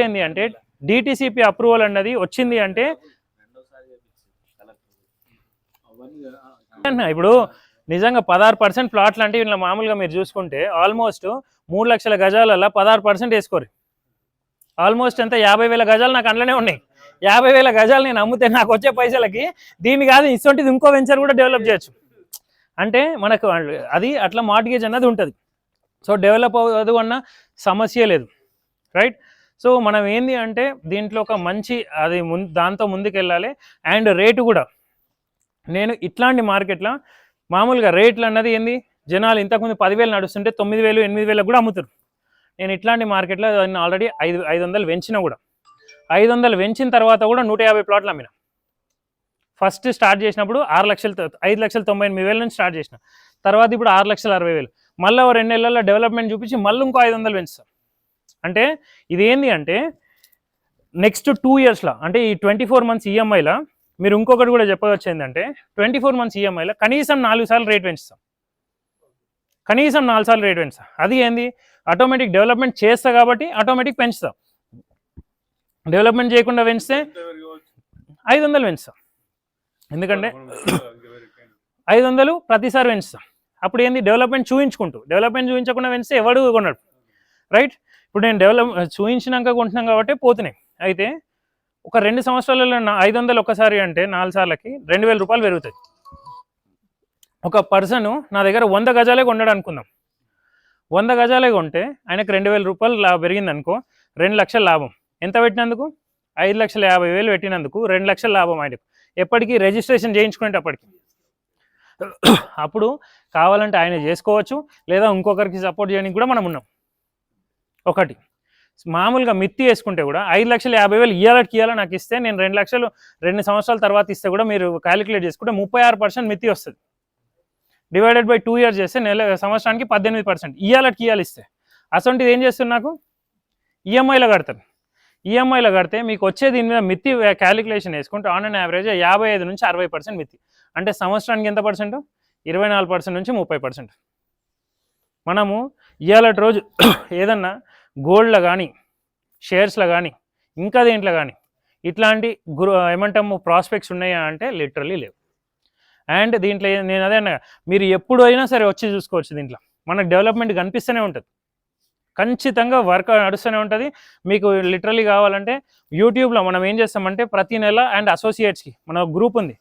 ఏంటి అంటే డిటిసిపి అప్రూవల్ అన్నది వచ్చింది అంటే ఇప్పుడు నిజంగా 16% ప్లాట్లు అంటే ఇలా మామూలుగా మీరు చూసుకుంటే ఆల్మోస్ట్ 3 లక్షల గజాలలో 16% వేసుకోరు. ఆల్మోస్ట్ ఎంత 50,000 గజాలు నాకు అందులోనే ఉన్నాయి. 50,000 గజాలు నేను అమ్ముతే నాకు వచ్చే పైసలకి దీన్ని కాదు ఇటువంటిది ఇంకో వెంచర్ కూడా డెవలప్ చేయొచ్చు. అంటే మనకు అది అట్లా మార్టిగేజ్ అన్నది ఉంటుంది. సో డెవలప్ అవ్వదు అన్న సమస్య లేదు, రైట్. సో మనం ఏంది అంటే దీంట్లో ఒక మంచి అది దాంతో ముందుకు వెళ్ళాలి. అండ్ రేటు కూడా నేను ఇట్లాంటి మార్కెట్లో మామూలుగా రేట్లు అన్నది ఏంది జనాలు ఇంతకుముందు 10,000 నడుస్తుంటే 9,000 8,000 కూడా అమ్ముతారు. నేను ఇట్లాంటి మార్కెట్లో ఆల్రెడీ 500 పెంచిన కూడా 500 పెంచిన తర్వాత కూడా 150 ప్లాట్లు అమ్మిన. ఫస్ట్ స్టార్ట్ చేసినప్పుడు 5,90,000 నుంచి స్టార్ట్ చేసిన, తర్వాత ఇప్పుడు 6,60,000. మళ్ళీ 2 నెలల్లో డెవలప్మెంట్ చూపించి మళ్ళీ ఇంకో 500 పెంచుతాం. అంటే ఇది ఏంది అంటే నెక్స్ట్ 2 ఇయర్స్లో అంటే ఈ 24 మంత్స్ ఈఎంఐలో మీరు ఇంకొకటి కూడా చెప్పవచ్చు ఏంటంటే 24 మంత్స్ ఈఎంఐలో కనీసం 4 సార్లు రేట్ పెంచుతాం. అది ఏంది ఆటోమేటిక్ డెవలప్మెంట్ చేస్తా కాబట్టి ఆటోమేటిక్ పెంచుతాం. డెవలప్మెంట్ చేయకుండా పెంచితే 500 పెంచుతాం. ఎందుకంటే 500 ప్రతిసారి పెంచుతాం. అప్పుడు ఏంది డెవలప్మెంట్ చూపించకుండా పెంచితే ఎవడు కొన్నాడు, రైట్. ఇప్పుడు నేను చూపించినాక కొంటున్నాం కాబట్టి పోతున్నాయి. అయితే ఒక 2 సంవత్సరాలలో 500 ఒక్కసారి అంటే 4 సార్లకి 2,000 రూపాయలు పెరుగుతాయి. ఒక పర్సన్ నా దగ్గర 100 గజాలే కొన్నాడు అనుకుందాం. 100 గజాలే కొంటే ఆయనకు 2,000 రూపాయలు పెరిగింది అనుకో, 2 లక్షల లాభం. ఎంత పెట్టినందుకు? 5,50,000 పెట్టినందుకు 2 లక్షల లాభం ఆయనకు. ఎప్పటికీ రిజిస్ట్రేషన్ చేయించుకునేటప్పటికి. అప్పుడు కావాలంటే ఆయన చేసుకోవచ్చు, లేదా ఇంకొకరికి సపోర్ట్ చేయడానికి కూడా మనం ఉన్నాం. ఒకటి. మామూలుగా మిత్తి వేసుకుంటే కూడా 5,50,000 ఇయ్యాలని నాకు ఇస్తే నేను 2 లక్షలు 2 సంవత్సరాల తర్వాత ఇస్తే కూడా మీరు క్యాలిక్యులేట్ చేసుకుంటే 36% మిత్తి వస్తుంది. డివైడెడ్ బై 2 ఇయర్స్ చేస్తే సంవత్సరానికి 18% ఇయ్యాలి ఇస్తే. అసొంటిది ఏం చేస్తుంది నాకు ఈఎంఐలో కడతాను. ఈఎంఐలో కడితే మీకు వచ్చే దీని మీద మిత్తి క్యాలిక్యులేషన్ వేసుకుంటే ఆన్ అండ్ యావరేజ్ 55 నుంచి 60% మిత్తి. అంటే సంవత్సరానికి ఎంత పర్సెంట్? 24% నుంచి 30%. మనము ఇవాళ రోజు ఏదన్నా గోల్డ్లో కానీ షేర్స్లో కానీ ఇంకా దేంట్లో కానీ ఇట్లాంటి ఏమంటాము ప్రాస్పెక్ట్స్ ఉన్నాయా అంటే లిటరలీ లేవు. అండ్ దీంట్లో నేను అదే అన్నా, మీరు ఎప్పుడు అయినా సరే వచ్చి చూసుకోవచ్చు. దీంట్లో మనకు డెవలప్మెంట్ కనిపిస్తూనే ఉంటుంది, ఖచ్చితంగా వర్క్ నడుస్తూనే ఉంటుంది. మీకు లిటరలీ కావాలంటే యూట్యూబ్లో మనం ఏం చేస్తామంటే ప్రతి నెల అండ్ అసోసియేట్స్కి మన గ్రూప్ ఉంది,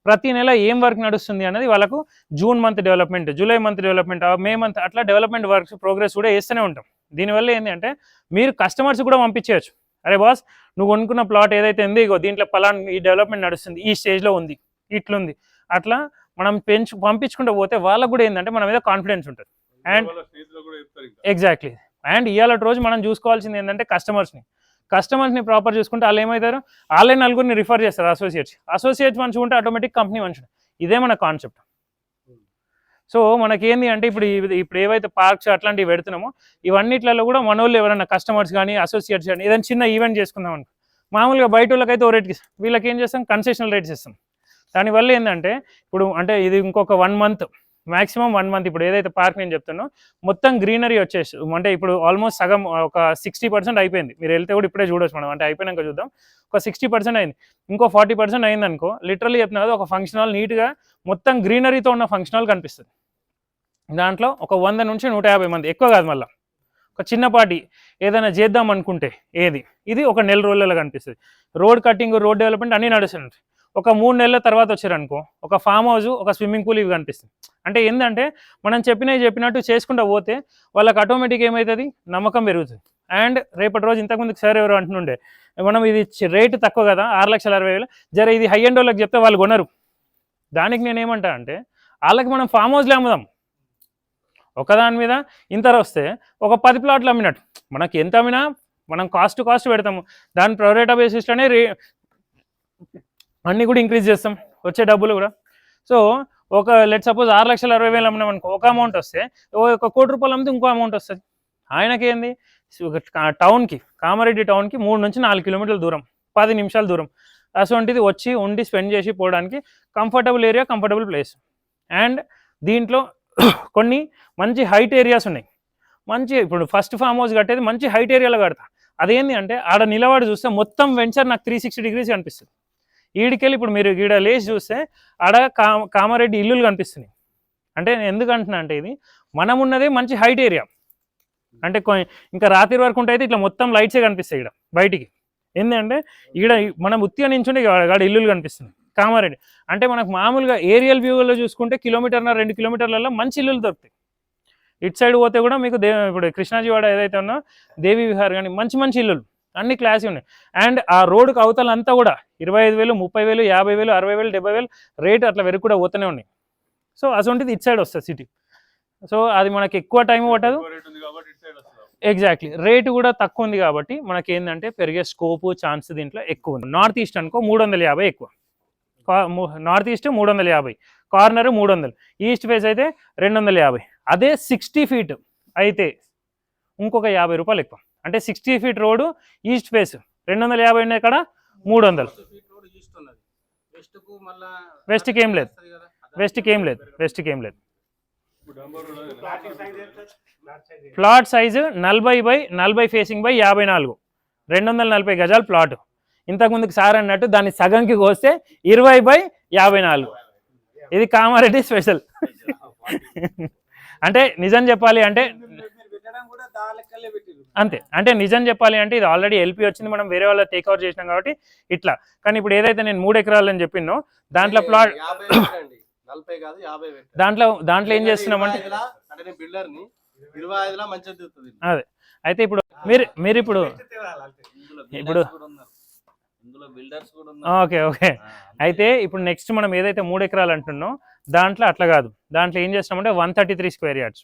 ప్రతి నెల ఏం వర్క్ నడుస్తుంది అనేది వాళ్ళకు June month development, July month development, May month అట్లా డెవలప్మెంట్ వర్క్స్ ప్రోగ్రెస్ కూడా వేస్తూనే ఉంటాం. దీనివల్ల ఏంటి అంటే మీరు కస్టమర్స్ కూడా పంపించేయచ్చు. అరే బాస్ నువ్వు కొనుక్కున్న ప్లాట్ ఏదైతే ఉంది ఇగో దీంట్లో పలానా ఈ డెవలప్మెంట్ నడుస్తుంది, ఈ స్టేజ్లో ఉంది, ఇట్లుంది, అట్లా మనం పంపించుకుంటూ పోతే వాళ్ళకు కూడా ఏంటంటే మన మీద కాన్ఫిడెన్స్ ఉంటుంది. And exactly. అండ్ ఇవాళ రోజు మనం చూసుకోవాల్సింది ఏంటంటే కస్టమర్స్ని ప్రాపర్ చూసుకుంటే వాళ్ళు ఏమవుతారు, వాళ్ళే నలుగురిని రిఫర్ చేస్తారు. అసోసియేట్స్ మంచిగా ఉంటే ఆటోమేటిక్ కంపెనీ మంచిగా. ఇదే మన కాన్సెప్ట్. సో మనకేంది అంటే ఇప్పుడు ఏవైతే పార్క్స్ అట్లాంటివి పెడుతున్నామో ఇవన్నిట్లలో కూడా మన వాళ్ళు ఎవరైనా కస్టమర్స్ కానీ అసోసియేట్స్ కానీ ఏదైనా చిన్న ఈవెంట్ చేసుకుందాం అనుకో, మామూలుగా బయట వాళ్ళకైతే ఓ రేట్కి ఇస్తాం, వీళ్ళకి ఏం చేస్తాం కన్సెషనల్ రేట్స్ ఇస్తాం. దానివల్ల ఏంటంటే ఇప్పుడు అంటే ఇది ఇంకొక 1 మంత్ మ్యాక్సిమం 1 మంత్ ఇప్పుడు ఏదైతే పార్క్ నేను చెప్తానో మొత్తం గ్రీనరీ వచ్చేసి అంటే ఇప్పుడు ఆల్మోస్ట్ సగం ఒక 60% అయిపోయింది. మీరు వెళ్తే కూడా ఇప్పుడే చూడొచ్చు మనం, అంటే అయిపోయినాక చూద్దాం. ఒక 60% అయింది, ఇంకో 40% అయింది అనుకో. లిటరల్లీ చెప్తున్నా కదా, ఒక ఫంక్షన్ హాల్ నీట్గా మొత్తం గ్రీనరీతో ఉన్న ఫంక్షన్ హాల్ కనిపిస్తుంది. దాంట్లో ఒక 100 నుంచి 150 మంది, ఎక్కువ కాదు. మళ్ళీ ఒక చిన్నపాటి ఏదైనా చేద్దాం అనుకుంటే ఇది ఒక నెల రోజులలో కనిపిస్తుంది. రోడ్ కటింగ్, రోడ్ డెవలప్మెంట్ అన్నీ నడుస్తుంది. ఒక 3 నెలల తర్వాత వచ్చారనుకో ఒక ఫామ్ హౌస్, ఒక స్విమ్మింగ్ పూల్ ఇవి కనిపిస్తుంది. అంటే ఏంటంటే మనం చెప్పినట్టు చేసుకుంటూ పోతే వాళ్ళకి ఆటోమేటిక్ ఏమవుతుంది, నమ్మకం పెరుగుతుంది. అండ్ రేపటి రోజు ఇంతకుముందుకు సార్ ఎవరు అంటుండే, మనం ఇది రేటు తక్కువ కదా 6,60,000 జర ఇది హై అండ్ వాళ్ళకి చెప్తే వాళ్ళు కొనరు. దానికి నేనేమంటా అంటే వాళ్ళకి మనం ఫామ్ హౌస్లో అమ్ముదాం. ఒకదాని మీద ఇంత వస్తే ఒక 10 ప్లాట్లు అమ్మినట్టు. మనకి ఎంత అమ్మినా మనం కాస్ట్ పెడతాము, దాని ప్రొరేటా బేసిస్లోనే అన్నీ కూడా ఇంక్రీజ్ చేస్తాం, వచ్చే డబ్బులు కూడా. సో ఒక లెట్ సపోజ్ 6,60,000 అమ్మినాం అనుకో, ఒక అమౌంట్ వస్తే 1 కోటి రూపాయలు అమ్మితే ఇంకో అమౌంట్ వస్తుంది. ఆయనకేంది టౌన్కి, కామారెడ్డి టౌన్కి 3 నుంచి 4 కిలోమీటర్ల దూరం, 10 నిమిషాల దూరం. అటువంటిది వచ్చి ఉండి స్పెండ్ చేసి పోవడానికి comfortable area, comfortable place. And దీంట్లో కొన్ని మంచి హైట్ ఏరియాస్ ఉన్నాయి. ఇప్పుడు ఫస్ట్ ఫామ్ హౌస్ కట్టేది మంచి హైట్ ఏరియాలో కడతా. అదేంటి అంటే ఆడ నిలబడి చూస్తే మొత్తం వెంచర్ నాకు 360 degrees కనిపిస్తుంది. ఈడికెళ్ళి ఇప్పుడు మీరు ఈడ లేచి చూస్తే ఆడ కామారెడ్డి ఇల్లులు కనిపిస్తున్నాయి. అంటే నేను ఎందుకు అంటున్నా అంటే ఇది మనం ఉన్నదే మంచి హైట్ ఏరియా. అంటే ఇంకా రాత్రి వరకు ఉంటే అయితే ఇట్లా మొత్తం లైట్సే కనిపిస్తాయి ఇక్కడ బయటికి. ఏంటంటే ఈడ మనం ఉత్తిగా నించుంటే ఆడ ఇల్లులు కనిపిస్తున్నాయి కామారెడ్డి. అంటే మనకు మామూలుగా ఏరియల్ వ్యూలో చూసుకుంటే 1-2 కిలోమీటర్లలో మంచి ఇల్లులు దొరుకుతాయి. ఇటు సైడ్ పోతే కూడా మీకు ఇప్పుడు కృష్ణాజీవాడ ఏదైతే ఉన్నా దేవి విహార్ కానీ మంచి ఇల్లులు అన్ని క్లాసీ ఉన్నాయి. అండ్ ఆ రోడ్డుకు అవతలంతా కూడా 25,000, 30,000, 50,000, 60,000, 70,000 రేటు అట్లా వెరకు కూడా పోతూనే ఉన్నాయి. సో అటువంటిది ఇటు సైడ్ వస్తుంది సిటీ. సో అది మనకి ఎక్కువ టైం పట్టదు. ఎగ్జాక్ట్లీ, రేటు కూడా తక్కువ ఉంది కాబట్టి మనకి ఏంటంటే పెరిగే స్కోపు ఛాన్స్ దీంట్లో ఎక్కువ ఉంది. నార్త్ ఈస్ట్ అనుకో 350 ఎక్కువ, north east 350, corner 300, east face అయితే 250. అదే 60 feet అయితే ఇంకొక 50 రూపాయలు ఎక్కువ. అంటే 60 feet రోడ్డు ఈస్ట్ ఫేస్ 250 ఉన్నాయి, ఇక్కడ 300. వెస్ట్కి ఏం లేదు. Plot size 40x40 facing by 54, 240 గజాలు ప్లాట్. ఇంతకుముందుకు సార్ అన్నట్టు దాన్ని సగంకి కోస్తే 20x54. ఇది కామారెడ్డి స్పెషల్. అంటే నిజం చెప్పాలి అంటే అంతే. అంటే నిజం చెప్పాలి అంటే ఇది ఆల్రెడీ ఎల్పీ వచ్చింది, మనం వేరే వాళ్ళ టేక్ ఓవర్ చేసినాం కాబట్టి ఇట్లా. కానీ ఇప్పుడు ఏదైతే నేను 3 ఎకరాలు అని చెప్పినో దాంట్లో ప్లాట్ దాంట్లో ఏం చేస్తున్నామంటే అదే. అయితే ఇప్పుడు మీరు ఓకే అయితే ఇప్పుడు నెక్స్ట్ మనం ఏదైతే 3 ఎకరాలు అంటున్నాం దాంట్లో అట్లా కాదు. దాంట్లో ఏం చేస్తున్నామంటే 133 square yards.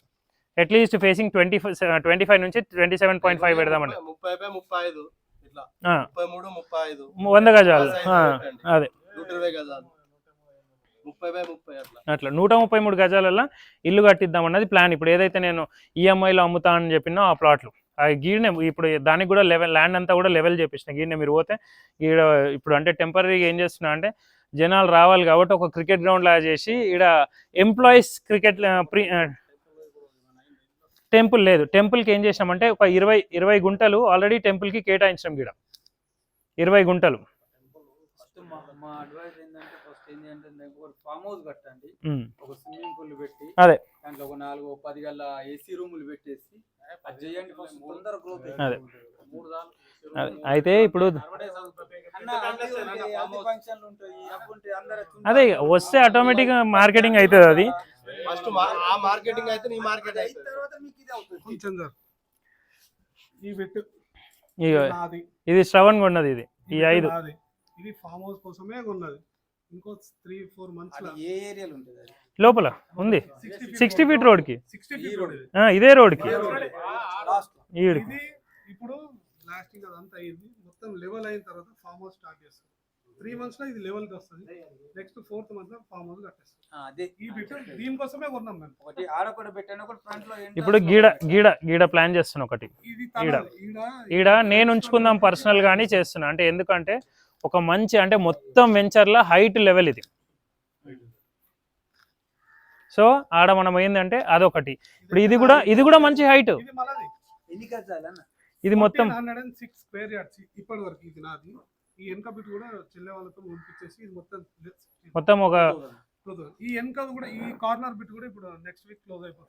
అట్లీస్ట్ ఫేసింగ్ 25 నుంచి 27.5 పెడదామండి. 30 ఇట్లా 33 35 100 గజాలు అదే 120 గజాలు 30 అట్లా 133 గజాలలో ఇల్లు కట్టిద్దాం అన్నది ప్లాన్. ఇప్పుడు ఏదైతే నేను ఈఎంఐలో అమ్ముతా అని చెప్పినా ఆ ప్లాట్లు గీడనే ఇప్పుడు దానికి కూడా లెవెల్ ల్యాండ్ అంతా కూడా లెవెల్ చేపించిన గీడనే మీరు పోతే ఈడ ఇప్పుడు అంటే టెంపరీగా ఏం చేస్తున్నా అంటే జనాలు రావాలి కాబట్టి ఒక క్రికెట్ గ్రౌండ్ లాగా చేసి ఈడ ఎంప్లాయీస్ క్రికెట్ టెంపుల్ లేదు. టెంపుల్కి ఏం చేసామంటే ఒక 20 గుంటలు ఆల్రెడీ టెంపుల్కి కేటాయించాం గీడ 20 గుంటలు. మా అడ్వైస్ ఏంటంటే ఫస్ట్ ఏంటంటే ఒక ఫామ్ హౌస్ కట్టండి, ఒక స్విమ్మింగ్ పూల్ పెట్టి అదే దాంట్లో ఒక 4-10 గల ఏసీ రూములు పెట్టేసి అది చేయండి. తొందర గ్రోత్ అదే అయితే ఇప్పుడు అదే వస్తే ఆటోమేటిక్గా మార్కెటింగ్ అవుతుంది. అది ఫస్ట్ ఆ మార్కెటింగ్ అయితే నీ మార్కెట్ అయితే తర్వాత మీకు ఇది అవుతుంది. కొంచెం సార్ ఈ పెట్టు నాది, ఇది శ్రవణ్ కొన్నది ఇది ఈ 5 నాది. ఇది ఫామ్ హౌస్ కోసమే ఉన్నది. ఇంకో 3-4 మంత్స్ ఏ ఏరియాలో ఉంటుంది అది? లోపల ఉంది 60 ఫీట్ రోడ్కి 60 feet road ఇది. ఇదే రోడ్కి లాస్ట్ ఈడికి. ఇది ఇప్పుడు లాస్టింగ్ అదంతా అయింది, మొత్తం లెవెల్ అయిన తర్వాత ఫామ్ హౌస్ స్టార్ట్ చేస్తాం. 3 months లో ఇది లెవెల్ కి వస్తుంది. నెక్స్ట్ 4th month లో ఫామ్ హౌస్ కట్టేస్తాం. అదే ఈ బిట్ దీనికోసమే కొన్నాం మేము. ఒకటి ఆడొకటి పెట్టండి, ఒకటి ఫ్రంట్ లో ఇప్పుడు గీడ ప్లాన్ చేస్తున్నా ఒకటి ఇది ఈడ నేను ఉంచుకుందాం పర్సనల్ గానీ చేస్తున్నా. అంటే ఎందుకంటే ఒక మంచి అంటే మొత్తం వెంచర్ల హైట్ లెవెల్ ఇది. సో ఆడ మనం ఏంటంటే అదొకటి. ఇప్పుడు ఇది కూడా మంచి హైట్. ఇది మనది. ఎన్ని గజాలన్న? ఇది మొత్తం 106 square yards ఇప్పటి వరకు ఇది నాది. ఈ వెనక బిట్ కూడా చెల్లె వాళ్ళతో పంపించేసి ఇది మొత్తం ఒక ఈ వెనక కూడా ఈ కార్నర్ బిట్ కూడా ఇప్పుడు నెక్స్ట్ వీక్ క్లోజ్ అయిపోతుంది.